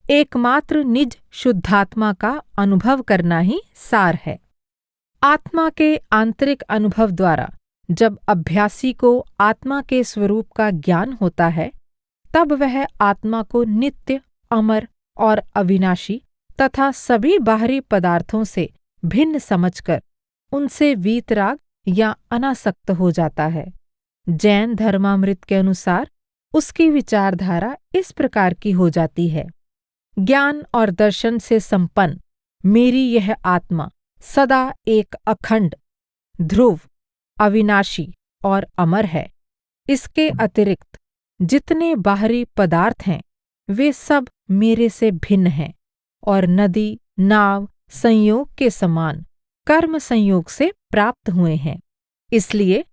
एकमात्र निज शुद्धात्मा का अनुभव करना ही सार है। आत्मा के आंतरिक अनुभव द्वारा जब अभ्यासी को आत्मा के स्वरूप का ज्ञान होता है, तब वह आत्मा को नित्य, अमर और अविनाशी तथा सभी बाहरी पदार्थों से भिन्न समझकर उनसे वीतराग या अनासक्त हो जाता है। जैन धर्मामृत के अनुसार उसकी विचारधारा इस प्रकार की हो जाती है, ज्ञान और दर्शन से संपन्न मेरी यह आत्मा सदा एक अखंड, ध्रुव, अविनाशी और अमर है। इसके अतिरिक्त जितने बाहरी पदार्थ हैं, वे सब मेरे से भिन्न हैं और नदी, नाव संयोग के समान कर्म संयोग से प्राप्त हुए हैं। इसलिए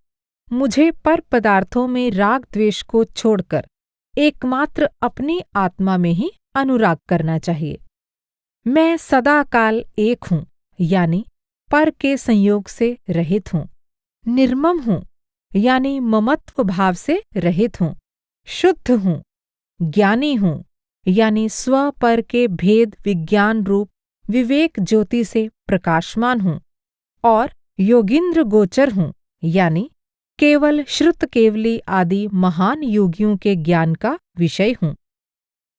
मुझे पर पदार्थों में राग द्वेष को छोड़कर एकमात्र अपनी आत्मा में ही अनुराग करना चाहिए। मैं सदा काल एक हूँ, यानी पर के संयोग से रहित हूँ। निर्मम हूँ, यानी ममत्व भाव से रहित हूँ। शुद्ध हूँ, ज्ञानी हूँ, यानी स्व पर के भेद विज्ञान रूप विवेक ज्योति से प्रकाशमान हूँ। और योगिंद्र गोचर हूँ, यानी केवल श्रुत केवली आदि महान योगियों के ज्ञान का विषय हूँ।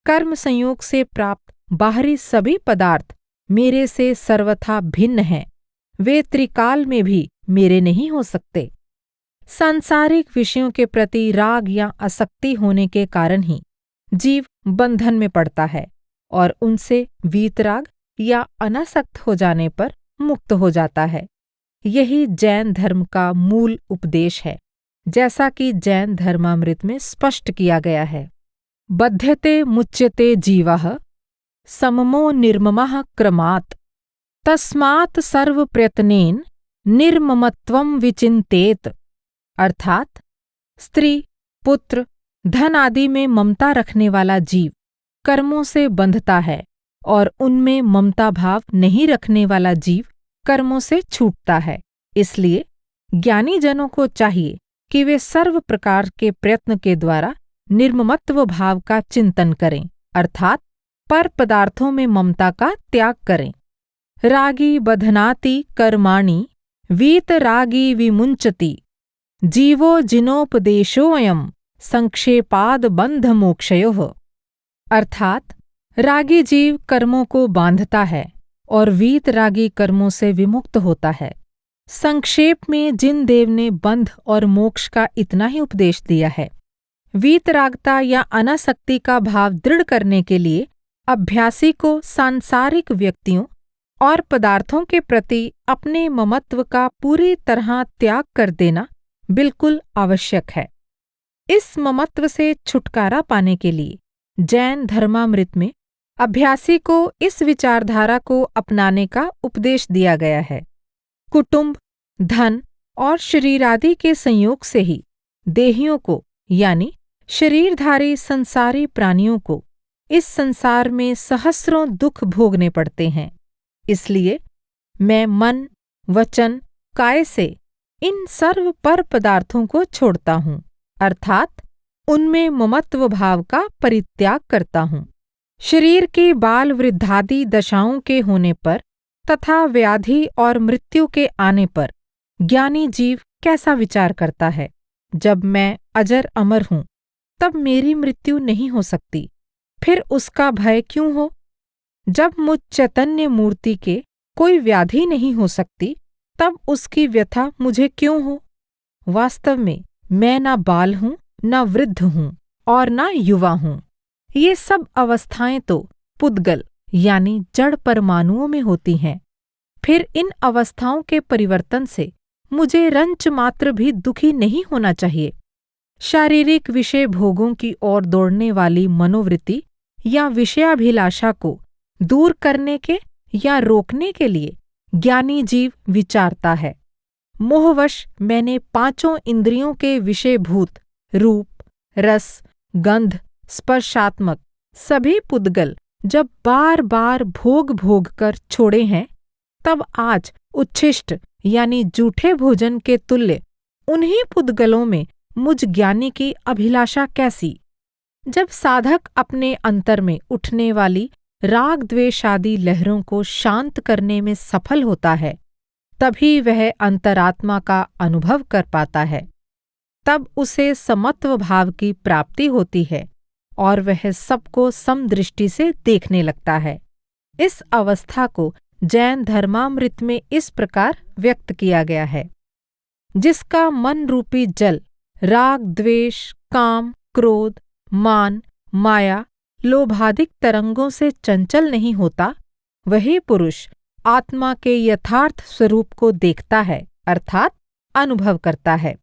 कर्म संयोग से प्राप्त बाहरी सभी पदार्थ मेरे से सर्वथा भिन्न हैं। वे त्रिकाल में भी मेरे नहीं हो सकते। सांसारिक विषयों के प्रति राग या आसक्ति होने के कारण ही जीव बंधन में पड़ता है और उनसे वीतराग या अनासक्त हो जाने पर मुक्त हो जाता है। यही जैन धर्म का मूल उपदेश है, जैसा कि जैन धर्मामृत में स्पष्ट किया गया है। बध्यते मुच्यते जीवः सममो निर्ममः क्रमात् तस्मात् सर्व प्रयत्नेन निर्ममत्वं विचिन्तेत। अर्थात स्त्री, पुत्र, धन आदि में ममता रखने वाला जीव कर्मों से बंधता है और उनमें ममता भाव नहीं रखने वाला जीव कर्मों से छूटता है। इसलिए ज्ञानी जनों को चाहिए कि वे सर्व प्रकार के प्रयत्न के द्वारा निर्ममत्व भाव का चिंतन करें, अर्थात पर पदार्थों में ममता का त्याग करें। रागी बधनाति कर्माणि वीतरागी विमुञ्चति जीवो जिनोपदेशोऽयं संक्षेपाद बंध मोक्षयोः। अर्थात रागी जीव कर्मों को बांधता है और वीतरागी कर्मों से विमुक्त होता है। संक्षेप में जिन देव ने बंध और मोक्ष का इतना ही उपदेश दिया है। वीतरागता या अनासक्ति का भाव दृढ़ करने के लिए अभ्यासी को सांसारिक व्यक्तियों और पदार्थों के प्रति अपने ममत्व का पूरी तरह त्याग कर देना बिल्कुल आवश्यक है। इस ममत्व से छुटकारा पाने के लिए जैन धर्मामृत में अभ्यासी को इस विचारधारा को अपनाने का उपदेश दिया गया है। कुटुंब, धन और शरीर आदि के संयोग से ही देहियों को यानी शरीरधारी संसारी प्राणियों को इस संसार में सहस्रों दुख भोगने पड़ते हैं। इसलिए मैं मन, वचन, काय से इन सर्व पर पदार्थों को छोड़ता हूँ, अर्थात उनमें ममत्व भाव का परित्याग करता हूँ। शरीर की बाल वृद्धादि दशाओं के होने पर तथा व्याधि और मृत्यु के आने पर ज्ञानी जीव कैसा विचार करता है? जब मैं अजर अमर हूँ तब मेरी मृत्यु नहीं हो सकती, फिर उसका भय क्यों हो? जब मुझ चैतन्य मूर्ति के कोई व्याधि नहीं हो सकती तब उसकी व्यथा मुझे क्यों हो? वास्तव में मैं ना बाल हूँ, ना वृद्ध हूँ और ना युवा हूँ। ये सब अवस्थाएं तो पुद्गल यानी जड़ परमाणुओं में होती हैं। फिर इन अवस्थाओं के परिवर्तन से मुझे रंच मात्र भी दुखी नहीं होना चाहिए। शारीरिक विषय भोगों की ओर दौड़ने वाली मनोवृत्ति या विषयाभिलाषा को दूर करने के या रोकने के लिए ज्ञानी जीव विचारता है। मोहवश मैंने पांचों इंद्रियों के विषयभूत रूप, रस, गंध, स्पर्शात्मक सभी पुद्गल जब बार बार भोग कर छोड़े हैं, तब आज उच्छिष्ट यानी जूठे भोजन के तुल्य उन्हीं पुद्गलों में मुझ ज्ञानी की अभिलाषा कैसी? जब साधक अपने अंतर में उठने वाली राग द्वेषादि लहरों को शांत करने में सफल होता है, तभी वह अंतरात्मा का अनुभव कर पाता है। तब उसे समत्व भाव की प्राप्ति होती है और वह सबको समदृष्टि से देखने लगता है। इस अवस्था को जैन धर्मामृत में इस प्रकार व्यक्त किया गया है। जिसका मन रूपी जल राग, द्वेष, काम, क्रोध, मान, माया, लोभादिक तरंगों से चंचल नहीं होता, वही पुरुष आत्मा के यथार्थ स्वरूप को देखता है, अर्थात अनुभव करता है।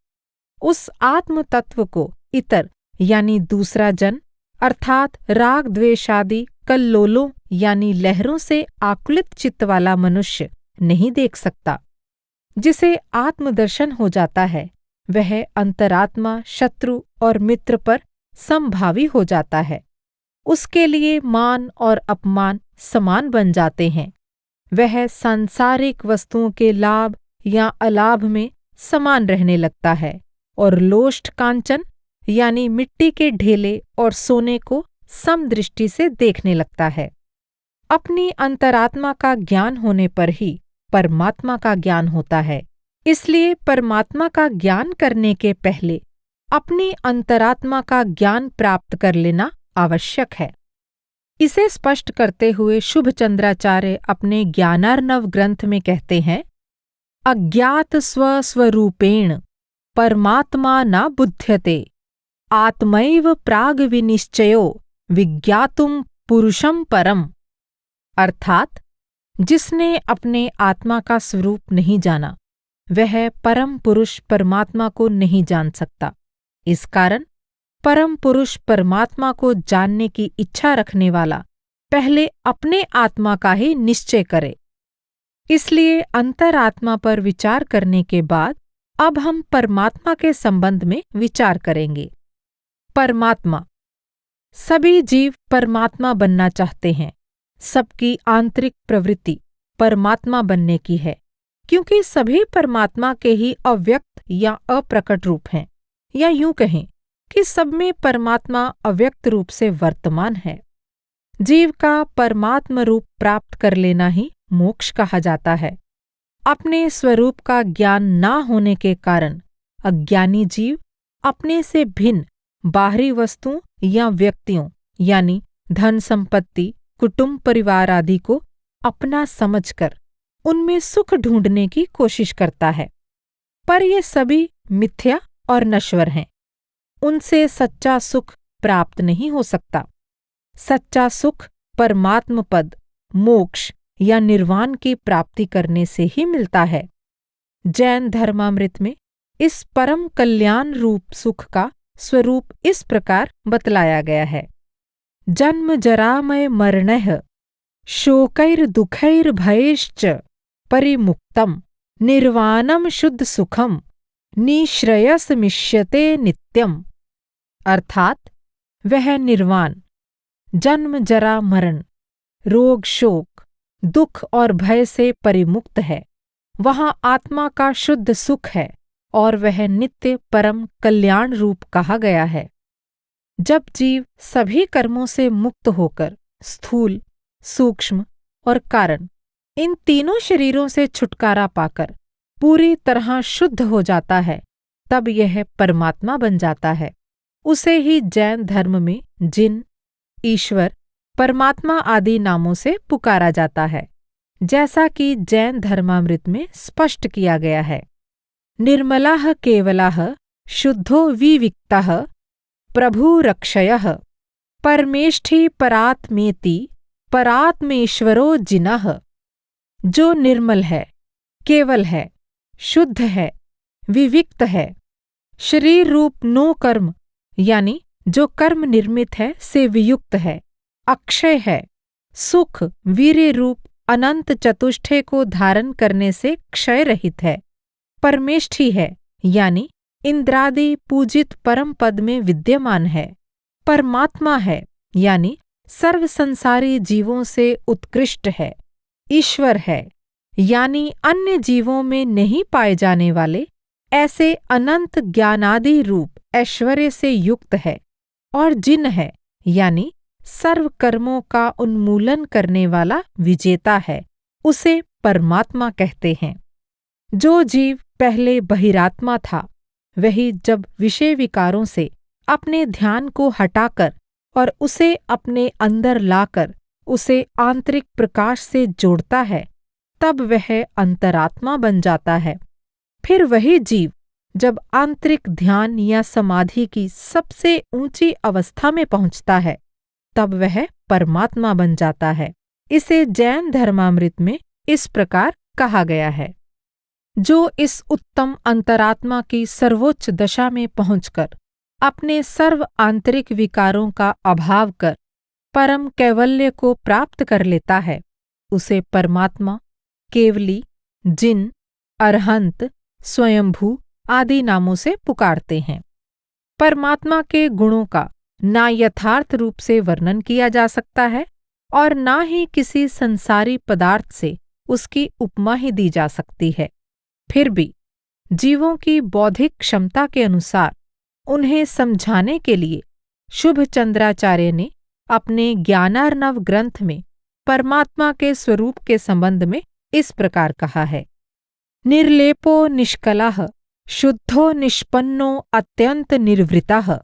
उस आत्म तत्व को इतर यानी दूसरा जन अर्थात राग द्वेषादि कल्लोलों यानी लहरों से आकुलित चित्त वाला मनुष्य नहीं देख सकता। जिसे आत्मदर्शन हो जाता है वह अंतरात्मा शत्रु और मित्र पर समभावी हो जाता है। उसके लिए मान और अपमान समान बन जाते हैं। वह सांसारिक वस्तुओं के लाभ या अलाभ में समान रहने लगता है और लोष्ट कांचन यानी मिट्टी के ढेले और सोने को समदृष्टि से देखने लगता है। अपनी अंतरात्मा का ज्ञान होने पर ही परमात्मा का ज्ञान होता है। इसलिए परमात्मा का ज्ञान करने के पहले अपनी अंतरात्मा का ज्ञान प्राप्त कर लेना आवश्यक है। इसे स्पष्ट करते हुए शुभचंद्राचार्य अपने ज्ञानार्णव ग्रंथ में कहते हैं, अज्ञात स्वस्वरूपेण परमात्मा न बुध्यते, आत्मैव प्राग विनिश्चयो विज्ञातुम पुरुषम परम। अर्थात जिसने अपने आत्मा का स्वरूप नहीं जाना, वह परम पुरुष परमात्मा को नहीं जान सकता। इस कारण परम पुरुष परमात्मा को जानने की इच्छा रखने वाला पहले अपने आत्मा का ही निश्चय करे। इसलिए अंतरात्मा पर विचार करने के बाद अब हम परमात्मा के संबंध में विचार करेंगे। परमात्मा। सभी जीव परमात्मा बनना चाहते हैं। सबकी आंतरिक प्रवृत्ति परमात्मा बनने की है, क्योंकि सभी परमात्मा के ही अव्यक्त या अप्रकट रूप हैं, या यूं कहें कि सब में परमात्मा अव्यक्त रूप से वर्तमान है। जीव का परमात्म रूप प्राप्त कर लेना ही मोक्ष कहा जाता है। अपने स्वरूप का ज्ञान न होने के कारण अज्ञानी जीव अपने से भिन्न बाहरी वस्तुओं या व्यक्तियों यानी धन संपत्ति, कुटुंब परिवार आदि को अपना समझकर उनमें सुख ढूंढने की कोशिश करता है, पर ये सभी मिथ्या और नश्वर हैं। उनसे सच्चा सुख प्राप्त नहीं हो सकता। सच्चा सुख परमात्म पद, मोक्ष या निर्वाण की प्राप्ति करने से ही मिलता है। जैन धर्मामृत में इस परम कल्याण रूप सुख का स्वरूप इस प्रकार बतलाया गया है। जन्म जरामय मरणः शोकैर्दुःखैर्भयैश्च परिमुक्तम् निर्वाणं शुद्ध सुखम निःश्रेयसमिष्यते नित्यम। अर्थात वह निर्वाण जन्म जरा मरण, रोग शोक, दुख और भय से परिमुक्त है। वहाँ आत्मा का शुद्ध सुख है और वह नित्य परम कल्याण रूप कहा गया है। जब जीव सभी कर्मों से मुक्त होकर स्थूल, सूक्ष्म और कारण इन तीनों शरीरों से छुटकारा पाकर पूरी तरह शुद्ध हो जाता है, तब यह परमात्मा बन जाता है। उसे ही जैन धर्म में जिन, ईश्वर, परमात्मा आदि नामों से पुकारा जाता है, जैसा कि जैन धर्मामृत में स्पष्ट किया गया है। निर्मलाः केवलाः शुद्धो विविक्तः प्रभुरक्षयः परमेष्ठी परात्मेति परात्मेश्वरो जिनः। जो निर्मल है, केवल है, शुद्ध है, विविक्त है, शरीर रूप नो कर्म यानी जो कर्म निर्मित है से वियुक्त है, अक्षय है, सुख वीर्य रूप अनंत चतुष्टय को धारण करने से क्षय रहित है, परमेष्ठी है यानी इंद्रादि पूजित परम पद में विद्यमान है, परमात्मा है यानी सर्व संसारी जीवों से उत्कृष्ट है, ईश्वर है यानी अन्य जीवों में नहीं पाए जाने वाले ऐसे अनंत ज्ञानादि रूप ऐश्वर्य से युक्त है, और जिन है यानी सर्व कर्मों का उन्मूलन करने वाला विजेता है, उसे परमात्मा कहते हैं। जो जीव पहले बहिरात्मा था, वही जब विषय विकारों से अपने ध्यान को हटाकर और उसे अपने अंदर लाकर उसे आंतरिक प्रकाश से जोड़ता है, तब वह अंतरात्मा बन जाता है। फिर वही जीव जब आंतरिक ध्यान या समाधि की सबसे ऊंची अवस्था में पहुंचता है, तब वह परमात्मा बन जाता है। इसे जैन धर्मामृत में इस प्रकार कहा गया है। जो इस उत्तम अंतरात्मा की सर्वोच्च दशा में पहुंचकर अपने सर्व आंतरिक विकारों का अभाव कर परम कैवल्य को प्राप्त कर लेता है, उसे परमात्मा, केवली, जिन, अरहंत, स्वयंभू आदि नामों से पुकारते हैं। परमात्मा के गुणों का ना यथार्थ रूप से वर्णन किया जा सकता है और ना ही किसी संसारी पदार्थ से उसकी उपमा ही दी जा सकती है। फिर भी जीवों की बौद्धिक क्षमता के अनुसार उन्हें समझाने के लिए शुभ चंद्राचार्य ने अपने ज्ञानार्णव ग्रंथ में परमात्मा के स्वरूप के संबंध में इस प्रकार कहा है। निर्लेपो निष्कलः शुद्धो निष्पन्नो अत्यंत निर्वृतः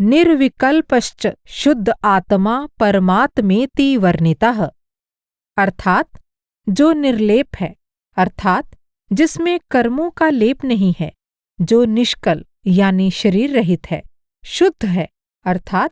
निर्विकल्पश्च शुद्ध आत्मा परमात्मेति वर्णितः। अर्थात जो निर्लेप है, अर्थात जिसमें कर्मों का लेप नहीं है, जो निष्कल यानी शरीर रहित है, शुद्ध है अर्थात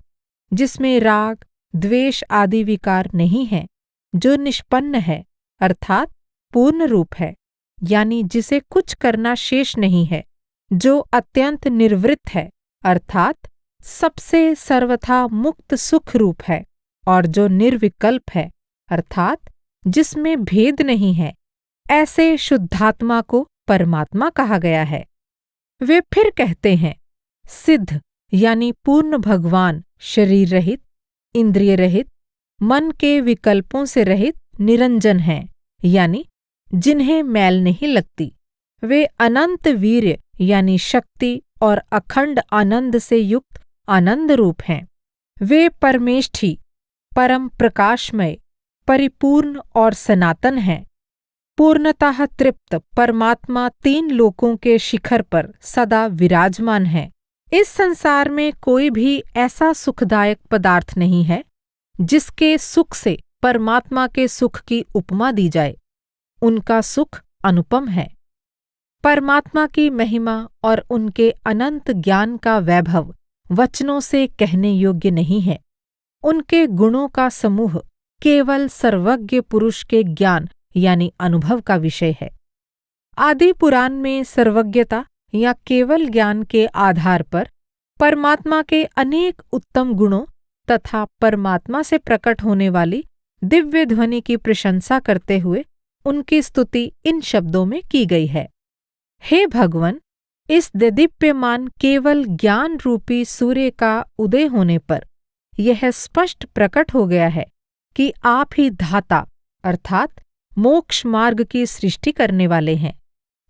जिसमें राग, द्वेष आदि विकार नहीं है, जो निष्पन्न है अर्थात पूर्ण रूप है, यानी जिसे कुछ करना शेष नहीं है, जो अत्यंत निर्वृत्त है अर्थात सबसे सर्वथा मुक्त सुख रूप है, और जो निर्विकल्प है अर्थात जिसमें भेद नहीं है, ऐसे शुद्धात्मा को परमात्मा कहा गया है। वे फिर कहते हैं, सिद्ध यानी पूर्ण भगवान शरीर रहित, इंद्रिय रहित, मन के विकल्पों से रहित निरंजन हैं, यानी जिन्हें मैल नहीं लगती। वे अनंत वीर्य यानी शक्ति और अखंड आनंद से युक्त आनंद रूप हैं। वे परमेष्ठी, परम प्रकाशमय, परिपूर्ण और सनातन हैं। पूर्णतः तृप्त परमात्मा तीन लोकों के शिखर पर सदा विराजमान है। इस संसार में कोई भी ऐसा सुखदायक पदार्थ नहीं है जिसके सुख से परमात्मा के सुख की उपमा दी जाए। उनका सुख अनुपम है। परमात्मा की महिमा और उनके अनंत ज्ञान का वैभव वचनों से कहने योग्य नहीं है। उनके गुणों का समूह केवल सर्वज्ञ पुरुष के ज्ञान यानी अनुभव का विषय है। आदि पुराण में सर्वज्ञता या केवल ज्ञान के आधार पर परमात्मा के अनेक उत्तम गुणों तथा परमात्मा से प्रकट होने वाली दिव्य ध्वनि की प्रशंसा करते हुए उनकी स्तुति इन शब्दों में की गई है। हे भगवन, इस देदीप्यमान केवल ज्ञान रूपी सूर्य का उदय होने पर यह स्पष्ट प्रकट हो गया है कि आप ही धाता अर्थात मोक्ष मार्ग की सृष्टि करने वाले हैं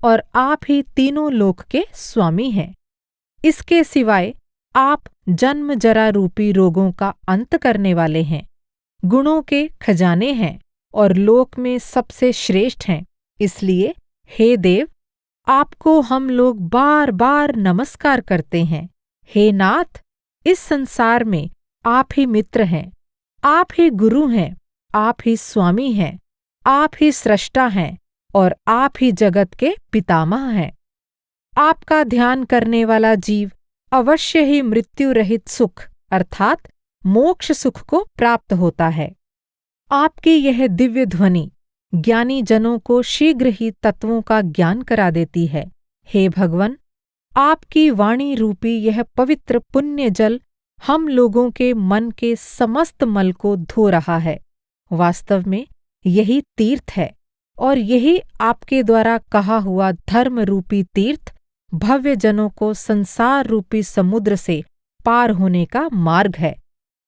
और आप ही तीनों लोक के स्वामी हैं। इसके सिवाय आप जन्म जरा रूपी रोगों का अंत करने वाले हैं, गुणों के खजाने हैं और लोक में सबसे श्रेष्ठ हैं। इसलिए हे देव, आपको हम लोग बार बार नमस्कार करते हैं। हे नाथ, इस संसार में आप ही मित्र हैं, आप ही गुरु हैं, आप ही स्वामी हैं, आप ही सृष्टा हैं और आप ही जगत के पितामह हैं। आपका ध्यान करने वाला जीव अवश्य ही मृत्यु रहित सुख अर्थात मोक्ष सुख को प्राप्त होता है। आपकी यह दिव्य ध्वनि ज्ञानी जनों को शीघ्र ही तत्वों का ज्ञान करा देती है। हे भगवन, आपकी वाणी रूपी यह पवित्र पुण्य जल हम लोगों के मन के समस्त मल को धो रहा है। वास्तव में यही तीर्थ है और यही आपके द्वारा कहा हुआ धर्म रूपी तीर्थ भव्य जनों को संसार रूपी समुद्र से पार होने का मार्ग है।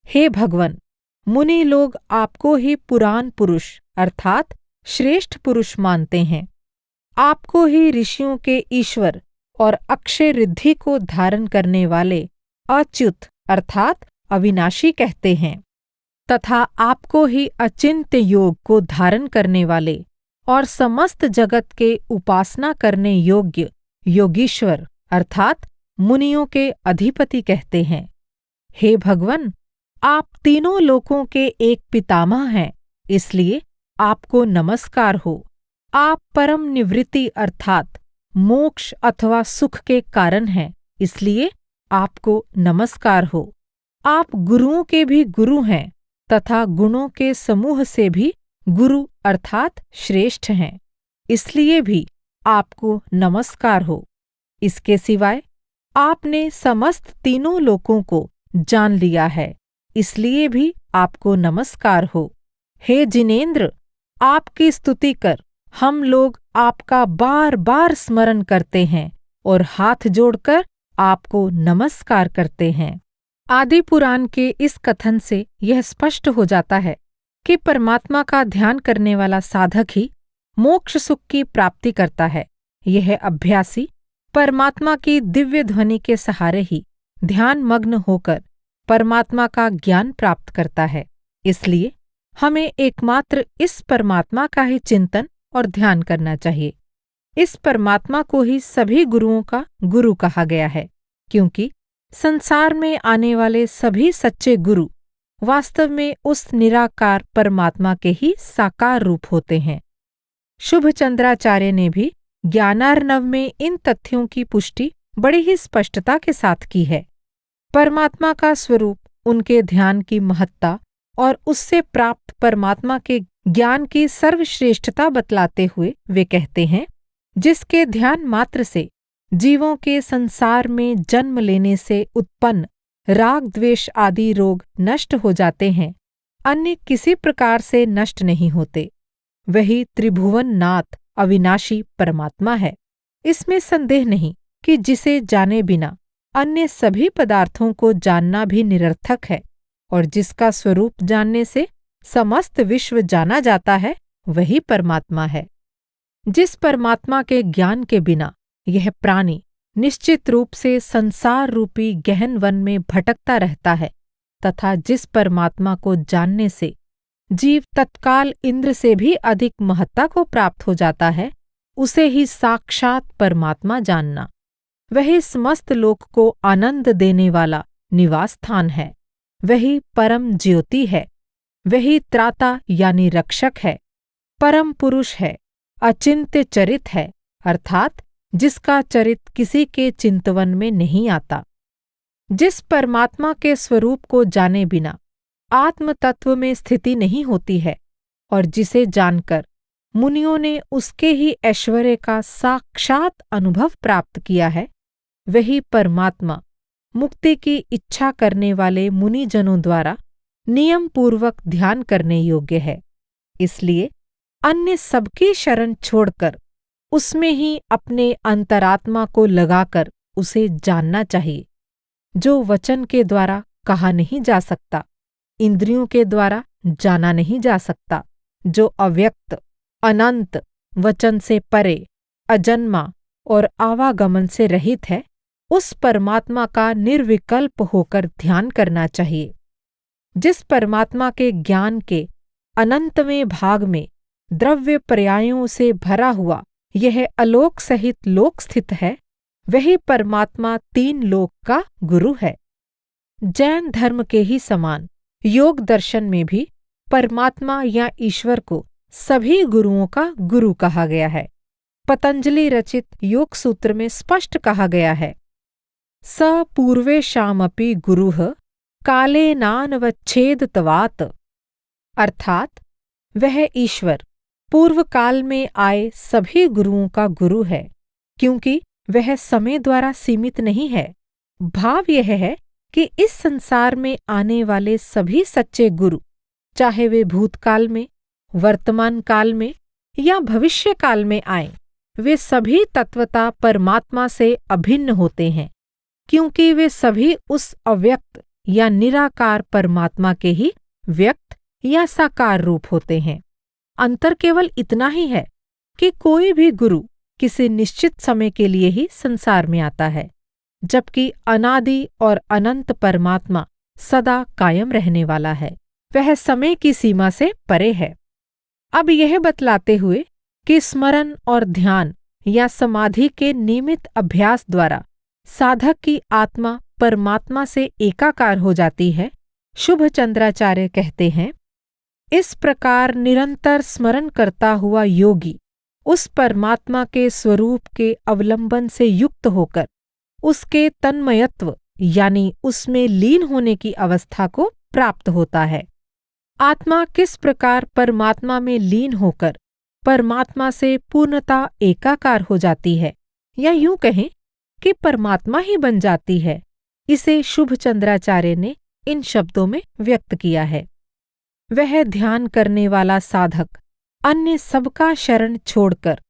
हे भगवन, मुनि लोग आपको ही पुराण पुरुष अर्थात श्रेष्ठ पुरुष मानते हैं। आपको ही ऋषियों के ईश्वर और अक्षय रिद्धि को धारण करने वाले अच्युत अर्थात अविनाशी कहते हैं तथा आपको ही अचिंत्य योग को धारण करने वाले और समस्त जगत के उपासना करने योग्य योगीश्वर अर्थात मुनियों के अधिपति कहते हैं। हे भगवन, आप तीनों लोकों के एक पितामह हैं, इसलिए आपको नमस्कार हो। आप परम निवृत्ति अर्थात मोक्ष अथवा सुख के कारण हैं, इसलिए आपको नमस्कार हो। आप गुरुओं के भी गुरु हैं तथा गुणों के समूह से भी गुरु अर्थात श्रेष्ठ हैं, इसलिए भी आपको नमस्कार हो। इसके सिवाय आपने समस्त तीनों लोकों को जान लिया है, इसलिए भी आपको नमस्कार हो। हे जिनेंद्र, आपकी स्तुति कर हम लोग आपका बार बार स्मरण करते हैं और हाथ जोड़कर आपको नमस्कार करते हैं। आदि पुराण के इस कथन से यह स्पष्ट हो जाता है कि परमात्मा का ध्यान करने वाला साधक ही मोक्ष सुख की प्राप्ति करता है। यह अभ्यासी परमात्मा की दिव्य ध्वनि के सहारे ही ध्यान मग्न होकर परमात्मा का ज्ञान प्राप्त करता है। इसलिए हमें एकमात्र इस परमात्मा का ही चिंतन और ध्यान करना चाहिए। इस परमात्मा को ही सभी गुरुओं का गुरु कहा गया है, क्योंकि संसार में आने वाले सभी सच्चे गुरु वास्तव में उस निराकार परमात्मा के ही साकार रूप होते हैं। शुभचंद्राचार्य ने भी ज्ञानार्णव में इन तथ्यों की पुष्टि बड़ी ही स्पष्टता के साथ की है। परमात्मा का स्वरूप, उनके ध्यान की महत्ता और उससे प्राप्त परमात्मा के ज्ञान की सर्वश्रेष्ठता बतलाते हुए वे कहते हैं, जिसके ध्यान मात्र से जीवों के संसार में जन्म लेने से उत्पन्न राग द्वेष आदि रोग नष्ट हो जाते हैं, अन्य किसी प्रकार से नष्ट नहीं होते। वही त्रिभुवन नाथ अविनाशी परमात्मा है। इसमें संदेह नहीं कि जिसे जाने बिना अन्य सभी पदार्थों को जानना भी निरर्थक है, और जिसका स्वरूप जानने से समस्त विश्व जाना जाता है, वही परमात्मा है। जिस परमात्मा के ज्ञान के बिना यह प्राणी निश्चित रूप से संसार रूपी गहन वन में भटकता रहता है, तथा जिस परमात्मा को जानने से जीव तत्काल इंद्र से भी अधिक महत्ता को प्राप्त हो जाता है, उसे ही साक्षात परमात्मा जानना। वही समस्त लोक को आनंद देने वाला निवास स्थान है। वही परम ज्योति है। वही त्राता यानी रक्षक है, परम पुरुष है, अचिंत्य चरित है, अर्थात जिसका चरित किसी के चिंतवन में नहीं आता। जिस परमात्मा के स्वरूप को जाने बिना आत्म तत्व में स्थिति नहीं होती है, और जिसे जानकर मुनियों ने उसके ही ऐश्वर्य का साक्षात अनुभव प्राप्त किया है, वही परमात्मा मुक्ति की इच्छा करने वाले मुनिजनों द्वारा नियम पूर्वक ध्यान करने योग्य है। इसलिए अन्य सबकी शरण छोड़कर उसमें ही अपने अंतरात्मा को लगाकर उसे जानना चाहिए, जो वचन के द्वारा कहा नहीं जा सकता, इंद्रियों के द्वारा जाना नहीं जा सकता, जो अव्यक्त, अनंत, वचन से परे, अजन्मा और आवागमन से रहित है, उस परमात्मा का निर्विकल्प होकर ध्यान करना चाहिए। जिस परमात्मा के ज्ञान के अनंतवें भाग में द्रव्य पर्यायों से भरा हुआ यह अलोक सहित लोक स्थित है, वही परमात्मा तीन लोक का गुरु है। जैन धर्म के ही समान योग दर्शन में भी परमात्मा या ईश्वर को सभी गुरुओं का गुरु कहा गया है। पतंजलि रचित योग सूत्र में स्पष्ट कहा गया है, स पूर्वेषामपि गुरुः कालेनानवच्छेदत्वात्, अर्थात वह ईश्वर पूर्व काल में आए सभी गुरुओं का गुरु है, क्योंकि वह समय द्वारा सीमित नहीं है। भाव यह है कि इस संसार में आने वाले सभी सच्चे गुरु, चाहे वे भूतकाल में, वर्तमान काल में या भविष्य काल में आए, वे सभी तत्वतः परमात्मा से अभिन्न होते हैं, क्योंकि वे सभी उस अव्यक्त या निराकार परमात्मा के ही व्यक्त या साकार रूप होते हैं। अंतर केवल इतना ही है कि कोई भी गुरु किसी निश्चित समय के लिए ही संसार में आता है, जबकि अनादि और अनंत परमात्मा सदा कायम रहने वाला है। वह समय की सीमा से परे है। अब यह बतलाते हुए कि स्मरण और ध्यान या समाधि के नियमित अभ्यास द्वारा साधक की आत्मा परमात्मा से एकाकार हो जाती है, शुभ चंद्राचार्य कहते हैं, इस प्रकार निरंतर स्मरण करता हुआ योगी उस परमात्मा के स्वरूप के अवलंबन से युक्त होकर उसके तन्मयत्व यानी उसमें लीन होने की अवस्था को प्राप्त होता है। आत्मा किस प्रकार परमात्मा में लीन होकर परमात्मा से पूर्णता एकाकार हो जाती है, या यूं कहें कि परमात्मा ही बन जाती है, इसे शुभ चंद्राचार्य ने इन शब्दों में व्यक्त किया है। वह ध्यान करने वाला साधक अन्य सबका शरण छोड़कर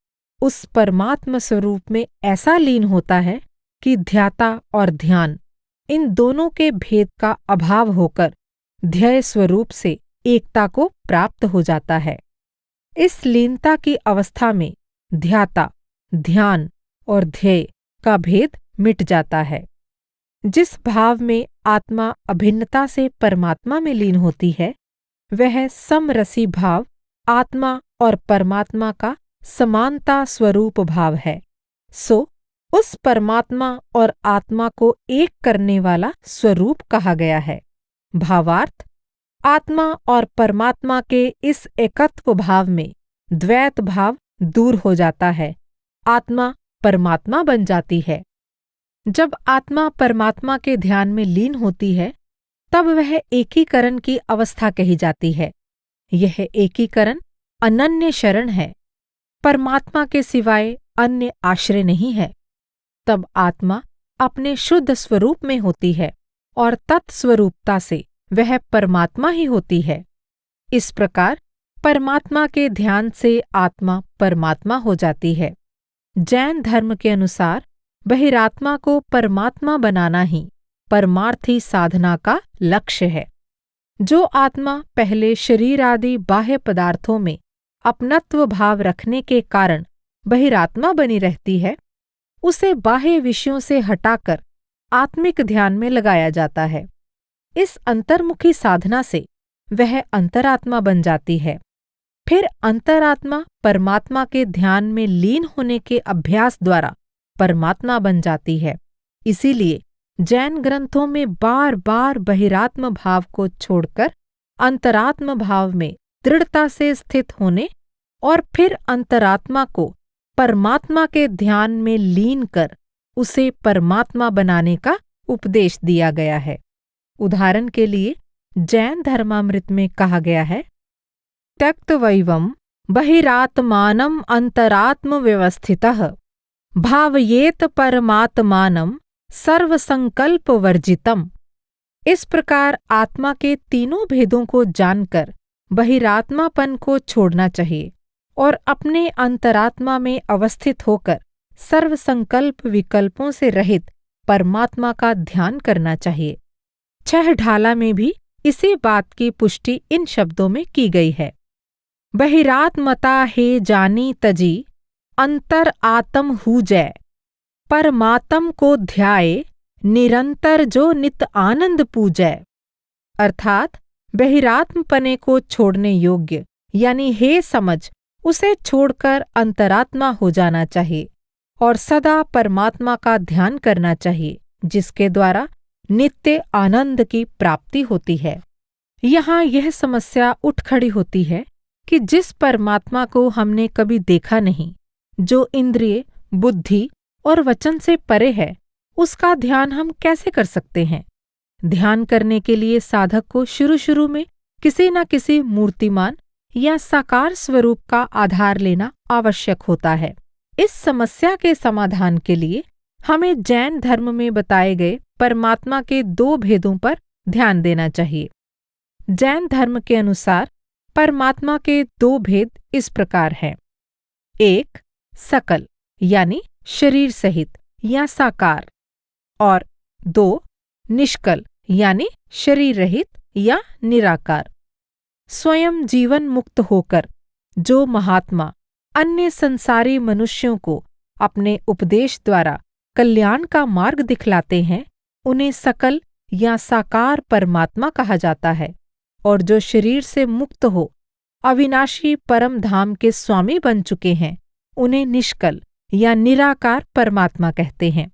उस परमात्म स्वरूप में ऐसा लीन होता है कि ध्याता और ध्यान इन दोनों के भेद का अभाव होकर ध्येय स्वरूप से एकता को प्राप्त हो जाता है। इस लीनता की अवस्था में ध्याता, ध्यान और ध्येय का भेद मिट जाता है। जिस भाव में आत्मा अभिन्नता से परमात्मा में लीन होती है, वह समरसी भाव आत्मा और परमात्मा का समानता स्वरूप भाव है। सो उस परमात्मा और आत्मा को एक करने वाला स्वरूप कहा गया है। भावार्थ, आत्मा और परमात्मा के इस एकत्व भाव में द्वैत भाव दूर हो जाता है, आत्मा परमात्मा बन जाती है। जब आत्मा परमात्मा के ध्यान में लीन होती है, तब वह एकीकरण की अवस्था कही जाती है। यह एकीकरण अनन्य शरण है। परमात्मा के सिवाय अन्य आश्रय नहीं है। तब आत्मा अपने शुद्ध स्वरूप में होती है और तत्स्वरूपता से वह परमात्मा ही होती है। इस प्रकार परमात्मा के ध्यान से आत्मा परमात्मा हो जाती है। जैन धर्म के अनुसार बहिरात्मा को परमात्मा बनाना ही परमार्थी साधना का लक्ष्य है। जो आत्मा पहले शरीर आदि बाह्य पदार्थों में अपनत्व भाव रखने के कारण बहिरात्मा बनी रहती है, उसे बाह्य विषयों से हटाकर आत्मिक ध्यान में लगाया जाता है। इस अंतर्मुखी साधना से वह अंतरात्मा बन जाती है। फिर अंतरात्मा परमात्मा के ध्यान में लीन होने के अभ्यास द्वारा परमात्मा बन जाती है। इसीलिए जैन ग्रंथों में बार बार बहिरात्म भाव को छोड़कर अंतरात्म भाव में दृढ़ता से स्थित होने और फिर अंतरात्मा को परमात्मा के ध्यान में लीन कर उसे परमात्मा बनाने का उपदेश दिया गया है। उदाहरण के लिए जैन धर्मामृत में कहा गया है, त्यक्तवैवं बहिरात्मानं अंतरात्म व्यवस्थितः भावयेत परमात्मानं सर्वसंकल्प वर्जितम्। इस प्रकार आत्मा के तीनों भेदों को जानकर बहिरात्मापन को छोड़ना चाहिए और अपने अंतरात्मा में अवस्थित होकर सर्वसंकल्प विकल्पों से रहित परमात्मा का ध्यान करना चाहिए। 6 ढाला में भी इसी बात की पुष्टि इन शब्दों में की गई है। बहिरात्मता हे जानी तजी अंतर आत्म हु जय, परमात्म को ध्याये निरंतर जो नित आनंद पूजै। अर्थात बहिरात्मपने को छोड़ने योग्य यानी हे समझ उसे छोड़कर अंतरात्मा हो जाना चाहिए और सदा परमात्मा का ध्यान करना चाहिए, जिसके द्वारा नित्य आनंद की प्राप्ति होती है। यहाँ यह समस्या उठ खड़ी होती है कि जिस परमात्मा को हमने कभी देखा नहीं, जो इंद्रिय, बुद्धि और वचन से परे है, उसका ध्यान हम कैसे कर सकते हैं? ध्यान करने के लिए साधक को शुरू में किसी न किसी मूर्तिमान या साकार स्वरूप का आधार लेना आवश्यक होता है। इस समस्या के समाधान के लिए हमें जैन धर्म में बताए गए परमात्मा के 2 भेदों पर ध्यान देना चाहिए। जैन धर्म के अनुसार परमात्मा के 2 भेद इस प्रकार हैं। 1 सकल यानी शरीर सहित या साकार, और 2 निष्कल यानी शरीर रहित या निराकार। स्वयं जीवन मुक्त होकर जो महात्मा अन्य संसारी मनुष्यों को अपने उपदेश द्वारा कल्याण का मार्ग दिखलाते हैं, उन्हें सकल या साकार परमात्मा कहा जाता है। और जो शरीर से मुक्त हो अविनाशी परम धाम के स्वामी बन चुके हैं, उन्हें निष्कल या निराकार परमात्मा कहते हैं।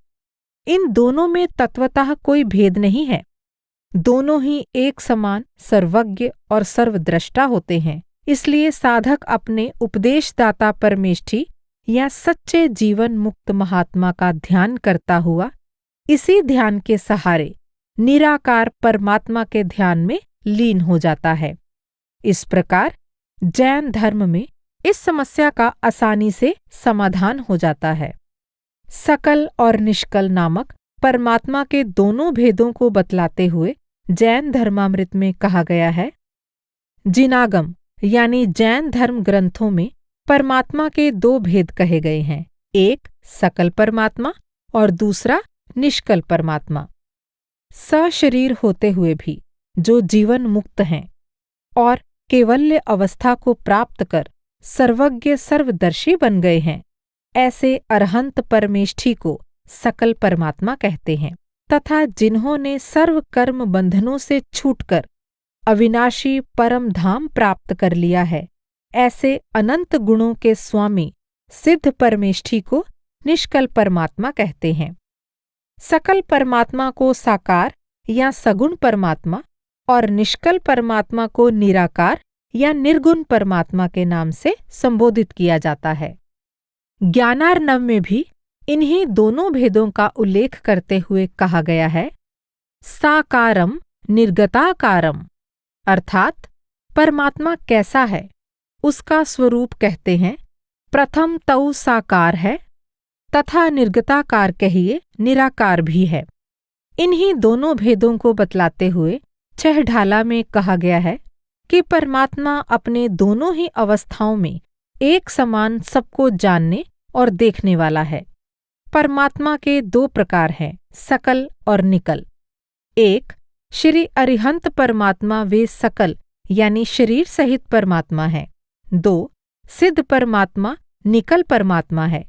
इन दोनों में तत्वतः कोई भेद नहीं है। दोनों ही एक समान सर्वज्ञ और सर्वद्रष्टा होते हैं। इसलिए साधक अपने उपदेशदाता परमेष्ठी या सच्चे जीवन मुक्त महात्मा का ध्यान करता हुआ इसी ध्यान के सहारे निराकार परमात्मा के ध्यान में लीन हो जाता है। इस प्रकार जैन धर्म में इस समस्या का आसानी से समाधान हो जाता है। सकल और निष्कल नामक परमात्मा के दोनों भेदों को बतलाते हुए जैन धर्मामृत में कहा गया है, जिनागम यानी जैन धर्म ग्रंथों में परमात्मा के 2 भेद कहे गए हैं, एक सकल परमात्मा और दूसरा निष्कल परमात्मा। सशरीर होते हुए भी जो जीवन मुक्त हैं और केवल्य अवस्था को प्राप्त कर सर्वज्ञ सर्वदर्शी बन गए हैं, ऐसे अरहंत परमेष्ठी को सकल परमात्मा कहते हैं। तथा जिन्होंने सर्व कर्म बंधनों से छूटकर अविनाशी परम धाम प्राप्त कर लिया है, ऐसे अनंत गुणों के स्वामी सिद्ध परमेष्ठी को निष्कल परमात्मा कहते हैं। सकल परमात्मा को साकार या सगुण परमात्मा और निष्कल परमात्मा को निराकार या निर्गुण परमात्मा के नाम से संबोधित किया जाता है। ज्ञानार्णव में भी इन्हीं दोनों भेदों का उल्लेख करते हुए कहा गया है, साकारम निर्गताकारम, अर्थात परमात्मा कैसा है, उसका स्वरूप कहते हैं प्रथम तौ साकार है तथा निर्गताकार कहिए निराकार भी है। इन्हीं दोनों भेदों को बतलाते हुए छह ढाला में कहा गया है कि परमात्मा अपने दोनों ही अवस्थाओं में एक समान सबको जानने और देखने वाला है। परमात्मा के दो प्रकार हैं, सकल और निकल। एक, श्री अरिहंत परमात्मा वे सकल यानी शरीर सहित परमात्मा है। दो, सिद्ध परमात्मा निकल परमात्मा है।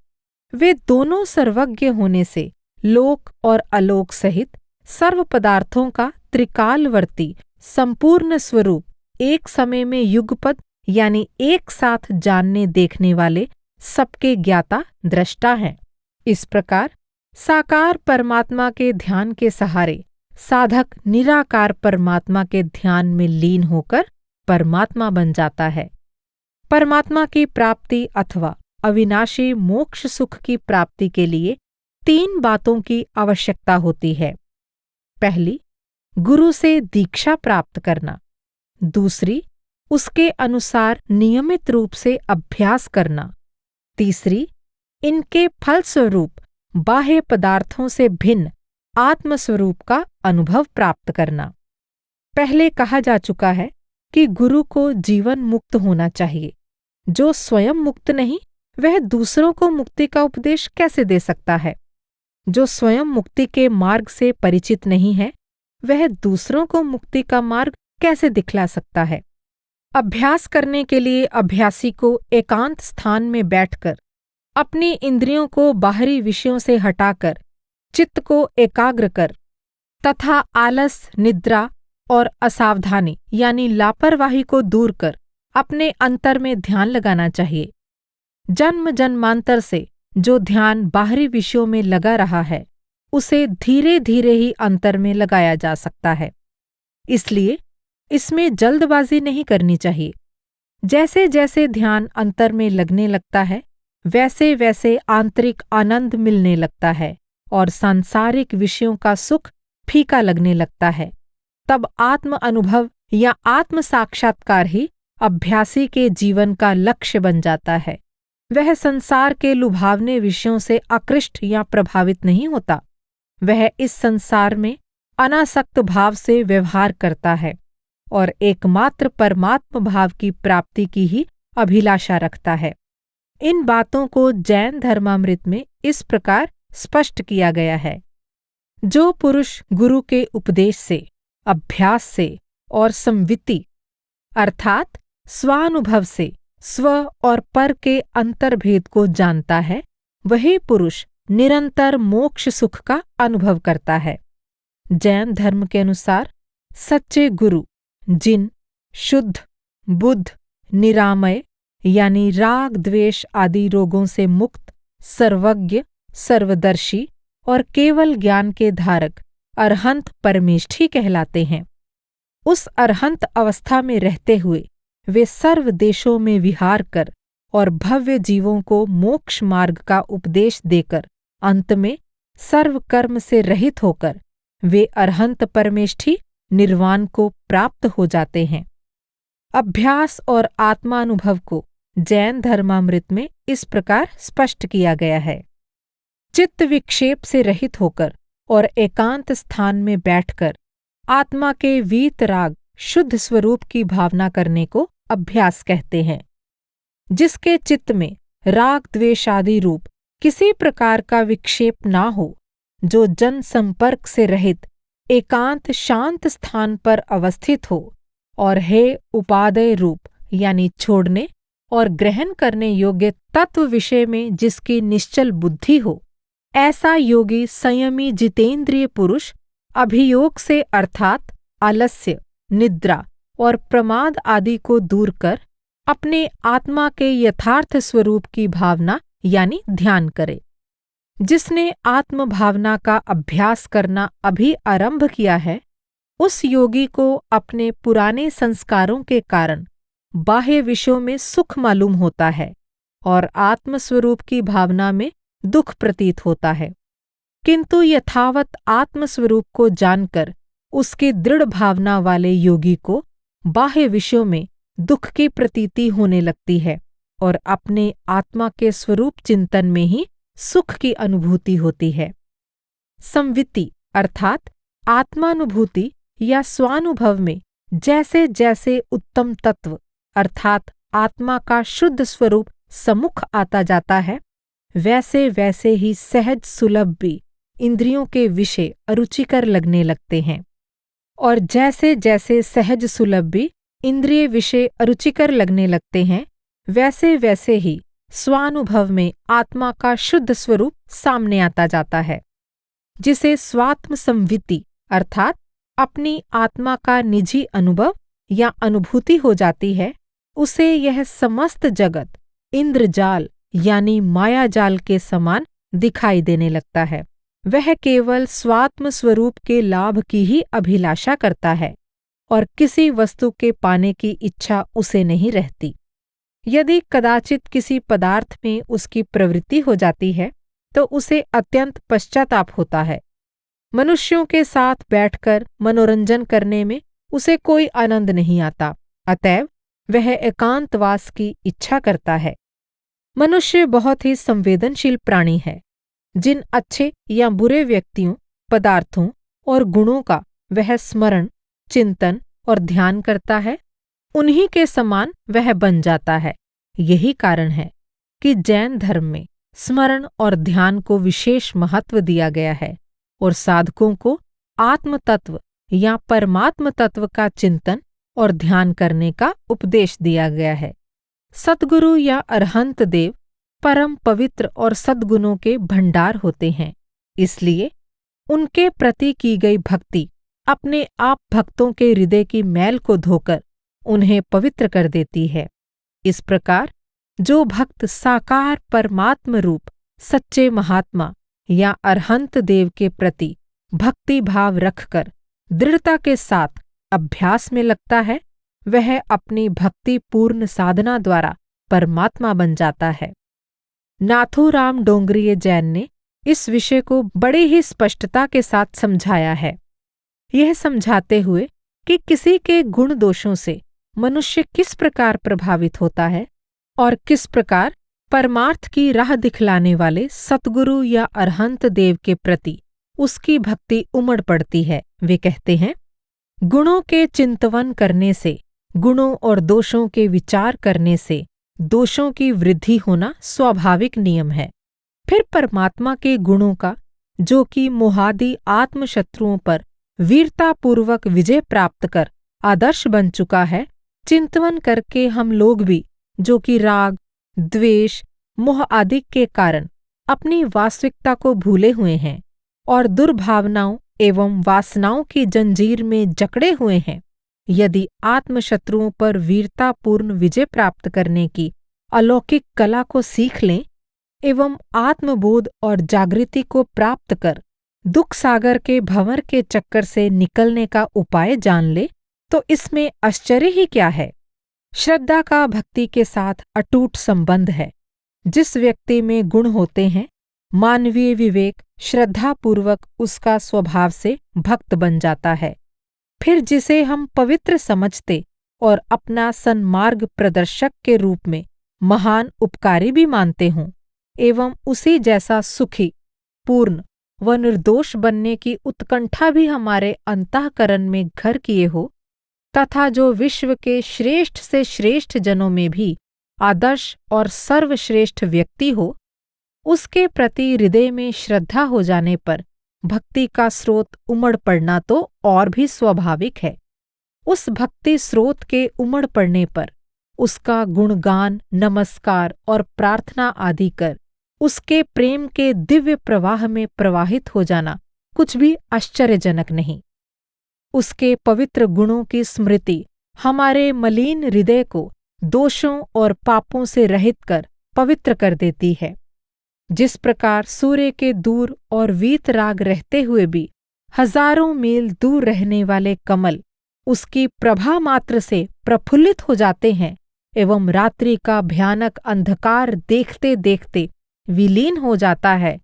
वे दोनों सर्वज्ञ होने से लोक और अलोक सहित सर्व पदार्थों का त्रिकालवर्ती संपूर्ण स्वरूप एक समय में युगपद यानी एक साथ जानने देखने वाले सबके ज्ञाता दृष्टा हैं। इस प्रकार साकार परमात्मा के ध्यान के सहारे साधक निराकार परमात्मा के ध्यान में लीन होकर परमात्मा बन जाता है। परमात्मा की प्राप्ति अथवा अविनाशी मोक्ष सुख की प्राप्ति के लिए तीन बातों की आवश्यकता होती है। पहली, गुरु से दीक्षा प्राप्त करना। दूसरी, उसके अनुसार नियमित रूप से अभ्यास करना। तीसरी, इनके फलस्वरूप बाह्य पदार्थों से भिन्न आत्मस्वरूप का अनुभव प्राप्त करना। पहले कहा जा चुका है कि गुरु को जीवन मुक्त होना चाहिए। जो स्वयं मुक्त नहीं, वह दूसरों को मुक्ति का उपदेश कैसे दे सकता है? जो स्वयं मुक्ति के मार्ग से परिचित नहीं है, वह दूसरों को मुक्ति का मार्ग कैसे दिखला सकता है? अभ्यास करने के लिए अभ्यासी को एकांत स्थान में बैठकर अपनी इंद्रियों को बाहरी विषयों से हटाकर चित्त को एकाग्र कर तथा आलस, निद्रा और असावधानी यानी लापरवाही को दूर कर अपने अंतर में ध्यान लगाना चाहिए। जन्म जन्मांतर से जो ध्यान बाहरी विषयों में लगा रहा है, उसे धीरे धीरे ही अंतर में लगाया जा सकता है। इसलिए इसमें जल्दबाजी नहीं करनी चाहिए। जैसे जैसे ध्यान अंतर में लगने लगता है, वैसे वैसे आंतरिक आनंद मिलने लगता है और सांसारिक विषयों का सुख फीका लगने लगता है। तब आत्म अनुभव या आत्म साक्षात्कार ही अभ्यासी के जीवन का लक्ष्य बन जाता है। वह संसार के लुभावने विषयों से आकृष्ट या प्रभावित नहीं होता। वह इस संसार में अनासक्त भाव से व्यवहार करता है और एकमात्र परमात्म भाव की प्राप्ति की ही अभिलाषा रखता है। इन बातों को जैन धर्मामृत में इस प्रकार स्पष्ट किया गया है। जो पुरुष गुरु के उपदेश से, अभ्यास से और संवित्ति अर्थात स्वानुभव से स्व और पर के अंतर्भेद को जानता है, वही पुरुष निरंतर मोक्ष सुख का अनुभव करता है। जैन धर्म के अनुसार सच्चे गुरु जिन शुद्ध, बुद्ध, निरामय यानी राग द्वेष आदि रोगों से मुक्त, सर्वज्ञ, सर्वदर्शी और केवल ज्ञान के धारक अरहंत परमेष्ठी कहलाते हैं। उस अरहंत अवस्था में रहते हुए वे सर्व देशों में विहार कर और भव्य जीवों को मोक्ष मार्ग का उपदेश देकर अंत में सर्व कर्म से रहित होकर वे अरहंत परमेष्ठी निर्वाण को प्राप्त हो जाते हैं। अभ्यास और आत्मानुभव को जैन धर्मामृत में इस प्रकार स्पष्ट किया गया है। चित्त विक्षेप से रहित होकर और एकांत स्थान में बैठकर आत्मा के वीतराग शुद्ध स्वरूप की भावना करने को अभ्यास कहते हैं। जिसके चित्त में राग द्वेष आदि रूप किसी प्रकार का विक्षेप ना हो, जो जन संपर्क से रहित एकांत शांत स्थान पर अवस्थित हो और हे उपादेय रूप यानी छोड़ने और ग्रहण करने योग्य तत्व विषय में जिसकी निश्चल बुद्धि हो, ऐसा योगी संयमी जितेंद्रिय पुरुष अभियोग से अर्थात आलस्य, निद्रा और प्रमाद आदि को दूर कर अपने आत्मा के यथार्थ स्वरूप की भावना यानी ध्यान करे। जिसने आत्म भावना का अभ्यास करना अभी आरंभ किया है, उस योगी को अपने पुराने संस्कारों के कारण बाह्य विषयों में सुख मालूम होता है और आत्मस्वरूप की भावना में दुख प्रतीत होता है, किंतु यथावत आत्मस्वरूप को जानकर उसके दृढ़ भावना वाले योगी को बाह्य विषयों में दुख की प्रतीति होने लगती है और अपने आत्मा के स्वरूप चिंतन में ही सुख की अनुभूति होती है। संवित्ति अर्थात आत्मानुभूति या स्वानुभव में जैसे जैसे उत्तम तत्व अर्थात आत्मा का शुद्ध स्वरूप सम्मुख आता जाता है, वैसे वैसे ही सहज सुलभ भी इंद्रियों के विषय अरुचिकर लगने लगते हैं, और जैसे जैसे सहज सुलभ भी इंद्रिय विषय अरुचिकर लगने लगते हैं, वैसे वैसे ही स्वानुभव में आत्मा का शुद्ध स्वरूप सामने आता जाता है, जिसे स्वात्म संवित्ति अर्थात अपनी आत्मा का निजी अनुभव या अनुभूति हो जाती है। उसे यह समस्त जगत इंद्रजाल यानी मायाजाल के समान दिखाई देने लगता है। वह केवल स्वात्म स्वरूप के लाभ की ही अभिलाषा करता है और किसी वस्तु के पाने की इच्छा उसे नहीं रहती। यदि कदाचित किसी पदार्थ में उसकी प्रवृत्ति हो जाती है तो उसे अत्यंत पश्चाताप होता है। मनुष्यों के साथ बैठकर मनोरंजन करने में उसे कोई आनंद नहीं आता, अतएव वह एकांतवास की इच्छा करता है। मनुष्य बहुत ही संवेदनशील प्राणी है। जिन अच्छे या बुरे व्यक्तियों, पदार्थों और गुणों का वह स्मरण, चिंतन और ध्यान करता है, उन्हीं के समान वह बन जाता है। यही कारण है कि जैन धर्म में स्मरण और ध्यान को विशेष महत्व दिया गया है और साधकों को आत्म तत्व या परमात्म तत्व का चिंतन और ध्यान करने का उपदेश दिया गया है। सद्गुरु या अरहंत देव परम पवित्र और सद्गुणों के भंडार होते हैं, इसलिए उनके प्रति की गई भक्ति अपने आप भक्तों के हृदय की मैल को धोकर उन्हें पवित्र कर देती है। इस प्रकार जो भक्त साकार परमात्म रूप सच्चे महात्मा या अरहंत देव के प्रति भक्ति भाव रखकर दृढ़ता के साथ अभ्यास में लगता है, वह अपनी भक्ति पूर्ण साधना द्वारा परमात्मा बन जाता है। नाथूराम डोंगरिये जैन ने इस विषय को बड़े ही स्पष्टता के साथ समझाया है, यह समझाते हुए कि किसी के गुण दोषों से मनुष्य किस प्रकार प्रभावित होता है और किस प्रकार परमार्थ की राह दिखलाने वाले सतगुरु या अरहंत देव के प्रति उसकी भक्ति उमड़ पड़ती है। वे कहते हैं, गुणों के चिंतवन करने से, गुणों और दोषों के विचार करने से दोषों की वृद्धि होना स्वाभाविक नियम है। फिर परमात्मा के गुणों का, जो कि मोहादि आत्मशत्रुओं पर वीरतापूर्वक विजय प्राप्त कर आदर्श बन चुका है, चिंतवन करके हम लोग भी, जो कि राग, द्वेष, मोह आदि के कारण अपनी वास्तविकता को भूले हुए हैं और दुर्भावनाओं एवं वासनाओं की जंजीर में जकड़े हुए हैं, यदि आत्मशत्रुओं पर वीरतापूर्ण विजय प्राप्त करने की अलौकिक कला को सीख लें एवं आत्मबोध और जागृति को प्राप्त कर दुख सागर के भंवर के चक्कर से निकलने का उपाय जान ले, तो इसमें आश्चर्य ही क्या है। श्रद्धा का भक्ति के साथ अटूट संबंध है। जिस व्यक्ति में गुण होते हैं, मानवीय विवेक श्रद्धापूर्वक उसका स्वभाव से भक्त बन जाता है। फिर जिसे हम पवित्र समझते और अपना सन्मार्ग प्रदर्शक के रूप में महान उपकारी भी मानते हों एवं उसी जैसा सुखी, पूर्ण व निर्दोष बनने की उत्कंठा भी हमारे अंतःकरण में घर किए हो, तथा जो विश्व के श्रेष्ठ से श्रेष्ठ जनों में भी आदर्श और सर्वश्रेष्ठ व्यक्ति हो, उसके प्रति हृदय में श्रद्धा हो जाने पर भक्ति का स्रोत उमड़ पड़ना तो और भी स्वाभाविक है। उस भक्ति स्रोत के उमड़ पड़ने पर उसका गुणगान, नमस्कार और प्रार्थना आदि कर उसके प्रेम के दिव्य प्रवाह में प्रवाहित हो जाना कुछ भी आश्चर्यजनक नहीं। उसके पवित्र गुणों की स्मृति हमारे मलिन हृदय को दोषों और पापों से रहित कर पवित्र कर देती है। जिस प्रकार सूर्य के दूर और वीतराग रहते हुए भी हजारों मील दूर रहने वाले कमल उसकी प्रभा मात्र से प्रफुल्लित हो जाते हैं एवं रात्रि का भयानक अंधकार देखते देखते विलीन हो जाता है,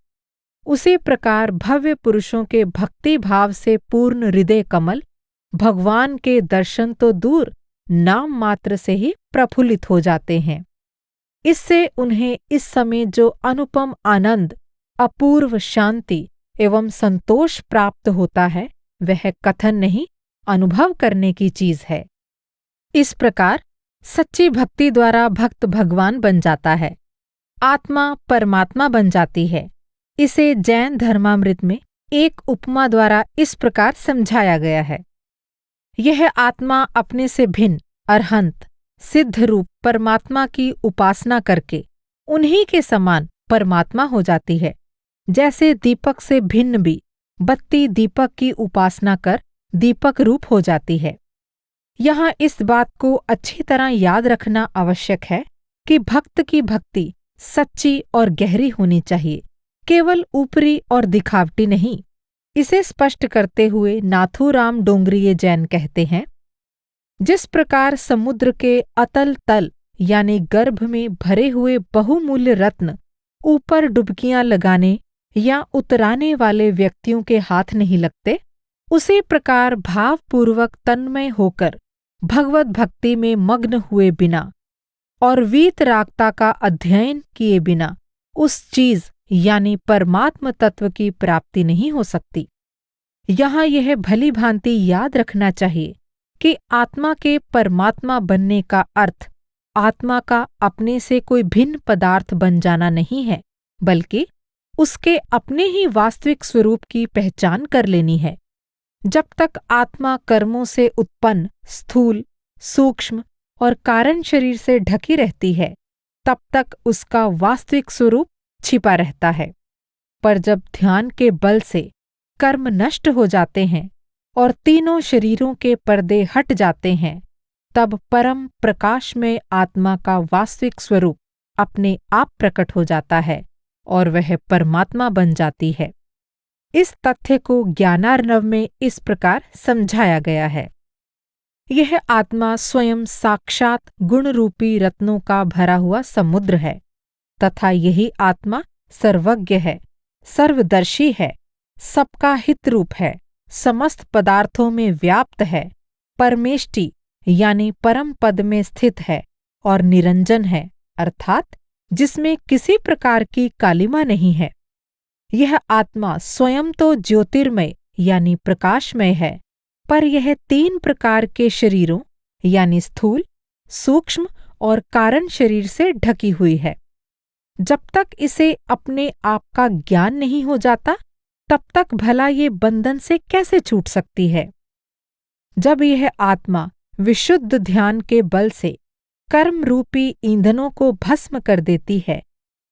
उसी प्रकार भव्य पुरुषों के भक्ति भाव से पूर्ण हृदय कमल भगवान के दर्शन तो दूर नाम मात्र से ही प्रफुल्लित हो जाते हैं। इससे उन्हें इस समय जो अनुपम आनंद, अपूर्व शांति एवं संतोष प्राप्त होता है, वह कथन नहीं, अनुभव करने की चीज है। इस प्रकार सच्ची भक्ति द्वारा भक्त भगवान बन जाता है, आत्मा परमात्मा बन जाती है। इसे जैन धर्मामृत में एक उपमा द्वारा इस प्रकार समझाया गया है। यह आत्मा अपने से भिन्न अरहंत सिद्ध रूप परमात्मा की उपासना करके उन्हीं के समान परमात्मा हो जाती है। जैसे दीपक से भिन्न भी बत्ती दीपक की उपासना कर दीपक रूप हो जाती है। यहाँ इस बात को अच्छी तरह याद रखना आवश्यक है कि भक्त की भक्ति सच्ची और गहरी होनी चाहिए, केवल ऊपरी और दिखावटी नहीं। इसे स्पष्ट करते हुए नाथूराम डोंगरिये जैन कहते हैं, जिस प्रकार समुद्र के अतल तल यानी गर्भ में भरे हुए बहुमूल्य रत्न ऊपर डुबकियां लगाने या उतराने वाले व्यक्तियों के हाथ नहीं लगते, उसी प्रकार भावपूर्वक तन्मय होकर भगवत भक्ति में मग्न हुए बिना और वीतरागता का अध्ययन किए बिना उस चीज यानी परमात्म तत्व की प्राप्ति नहीं हो सकती। यहाँ यह भली भांति याद रखना चाहिए कि आत्मा के परमात्मा बनने का अर्थ आत्मा का अपने से कोई भिन्न पदार्थ बन जाना नहीं है, बल्कि उसके अपने ही वास्तविक स्वरूप की पहचान कर लेनी है। जब तक आत्मा कर्मों से उत्पन्न स्थूल, सूक्ष्म और कारण शरीर से ढकी रहती है, तब तक उसका वास्तविक स्वरूप छिपा रहता है। पर जब ध्यान के बल से कर्म नष्ट हो जाते हैं और तीनों शरीरों के पर्दे हट जाते हैं, तब परम प्रकाश में आत्मा का वास्तविक स्वरूप अपने आप प्रकट हो जाता है और वह परमात्मा बन जाती है। इस तथ्य को ज्ञानार्णव में इस प्रकार समझाया गया है। यह आत्मा स्वयं साक्षात गुणरूपी रत्नों का भरा हुआ समुद्र है तथा यही आत्मा सर्वज्ञ है, सर्वदर्शी है, सबका हितरूप है, समस्त पदार्थों में व्याप्त है, परमेष्टि यानी परम पद में स्थित है और निरंजन है, अर्थात जिसमें किसी प्रकार की कालिमा नहीं है। यह आत्मा स्वयं तो ज्योतिर्मय यानी प्रकाशमय है, पर यह 3 प्रकार के शरीरों यानी स्थूल, सूक्ष्म और कारण शरीर से ढकी हुई है। जब तक इसे अपने आप का ज्ञान नहीं हो जाता, तब तक भला ये बंधन से कैसे छूट सकती है। जब यह आत्मा विशुद्ध ध्यान के बल से कर्म रूपी ईंधनों को भस्म कर देती है,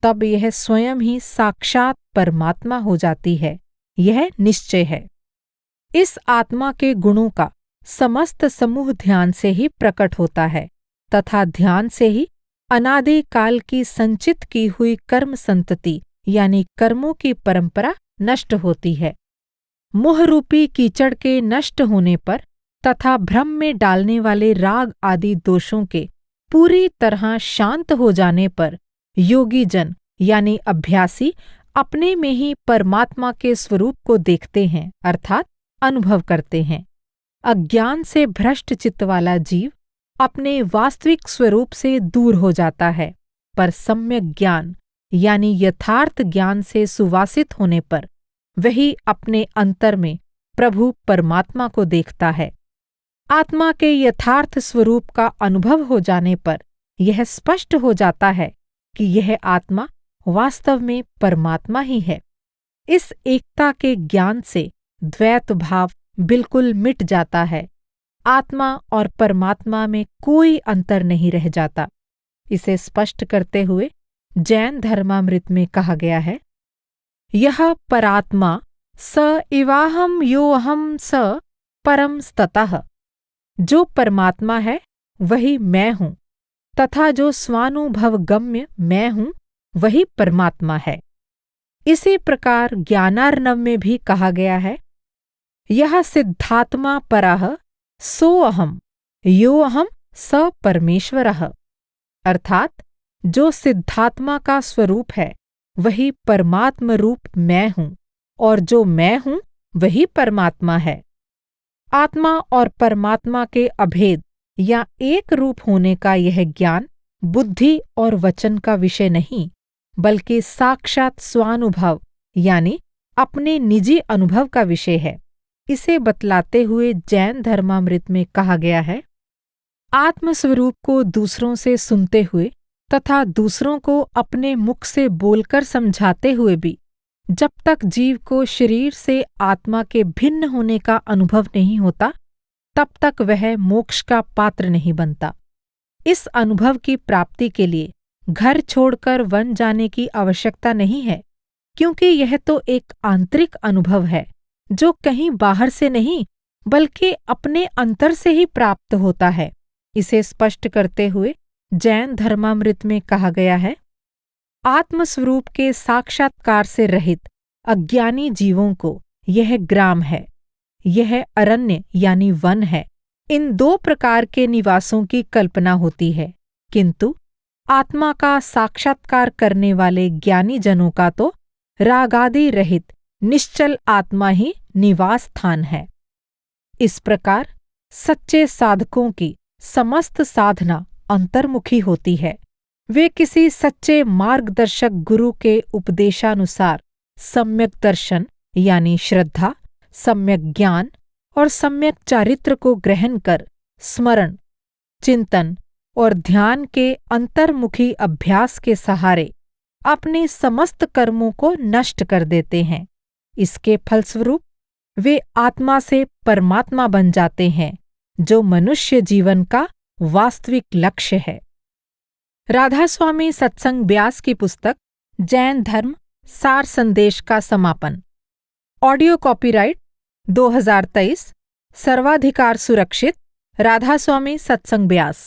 तब यह स्वयं ही साक्षात परमात्मा हो जाती है। यह निश्चय है। इस आत्मा के गुणों का समस्त समूह ध्यान से ही प्रकट होता है तथा ध्यान से ही अनादि काल की संचित की हुई कर्म संतति यानी कर्मों की परंपरा नष्ट होती है। मोह रूपी कीचड़ के नष्ट होने पर तथा भ्रम में डालने वाले राग आदि दोषों के पूरी तरह शांत हो जाने पर योगी जन यानी अभ्यासी अपने में ही परमात्मा के स्वरूप को देखते हैं, अर्थात अनुभव करते हैं। अज्ञान से भ्रष्ट चित्त वाला जीव अपने वास्तविक स्वरूप से दूर हो जाता है, पर सम्यक ज्ञान यानी यथार्थ ज्ञान से सुवासित होने पर वही अपने अंतर में प्रभु परमात्मा को देखता है। आत्मा के यथार्थ स्वरूप का अनुभव हो जाने पर यह स्पष्ट हो जाता है कि यह आत्मा वास्तव में परमात्मा ही है। इस एकता के ज्ञान से द्वैत भाव बिल्कुल मिट जाता है। आत्मा और परमात्मा में कोई अंतर नहीं रह जाता। इसे स्पष्ट करते हुए जैन धर्मामृत में कहा गया है, यह परात्मा स इवाहम योऽहं स परम स्ततः। जो परमात्मा है वही मैं हूँ तथा जो स्वानुभव गम्य मैं हूँ वही परमात्मा है। इसी प्रकार ज्ञानार्णव में भी कहा गया है, यह सिद्धात्मा परः सोऽहम् योऽहं स परमेश्वरः। अर्थात जो सिद्धात्मा का स्वरूप है वही परमात्म रूप मैं हूँ, और जो मैं हूँ वही परमात्मा है। आत्मा और परमात्मा के अभेद या एक रूप होने का यह ज्ञान बुद्धि और वचन का विषय नहीं, बल्कि साक्षात स्वानुभव यानी अपने निजी अनुभव का विषय है। इसे बतलाते हुए जैन धर्मामृत में कहा गया है, आत्मस्वरूप को दूसरों से सुनते हुए तथा दूसरों को अपने मुख से बोलकर समझाते हुए भी जब तक जीव को शरीर से आत्मा के भिन्न होने का अनुभव नहीं होता, तब तक वह मोक्ष का पात्र नहीं बनता। इस अनुभव की प्राप्ति के लिए घर छोड़कर वन जाने की आवश्यकता नहीं है, क्योंकि यह तो एक आंतरिक अनुभव है जो कहीं बाहर से नहीं बल्कि अपने अंतर से ही प्राप्त होता है। इसे स्पष्ट करते हुए जैन धर्मामृत में कहा गया है, आत्मस्वरूप के साक्षात्कार से रहित अज्ञानी जीवों को यह ग्राम है, यह अरण्य यानी वन है। इन दो प्रकार के निवासों की कल्पना होती है, किंतु आत्मा का साक्षात्कार करने वाले ज्ञानी जनों का तो रागादि रहित निश्चल आत्मा ही निवास स्थान है। इस प्रकार सच्चे साधकों की समस्त साधना अंतर्मुखी होती है। वे किसी सच्चे मार्गदर्शक गुरु के उपदेशानुसार सम्यक दर्शन यानी श्रद्धा, सम्यक ज्ञान और सम्यक चारित्र को ग्रहण कर स्मरण, चिंतन और ध्यान के अंतर्मुखी अभ्यास के सहारे अपने समस्त कर्मों को नष्ट कर देते हैं। इसके फलस्वरूप वे आत्मा से परमात्मा बन जाते हैं, जो मनुष्य जीवन का वास्तविक लक्ष्य है। राधा स्वामी सत्संग ब्यास की पुस्तक जैन धर्म सार संदेश का समापन। ऑडियो कॉपीराइट 2023, सर्वाधिकार सुरक्षित, राधा स्वामी सत्संग ब्यास।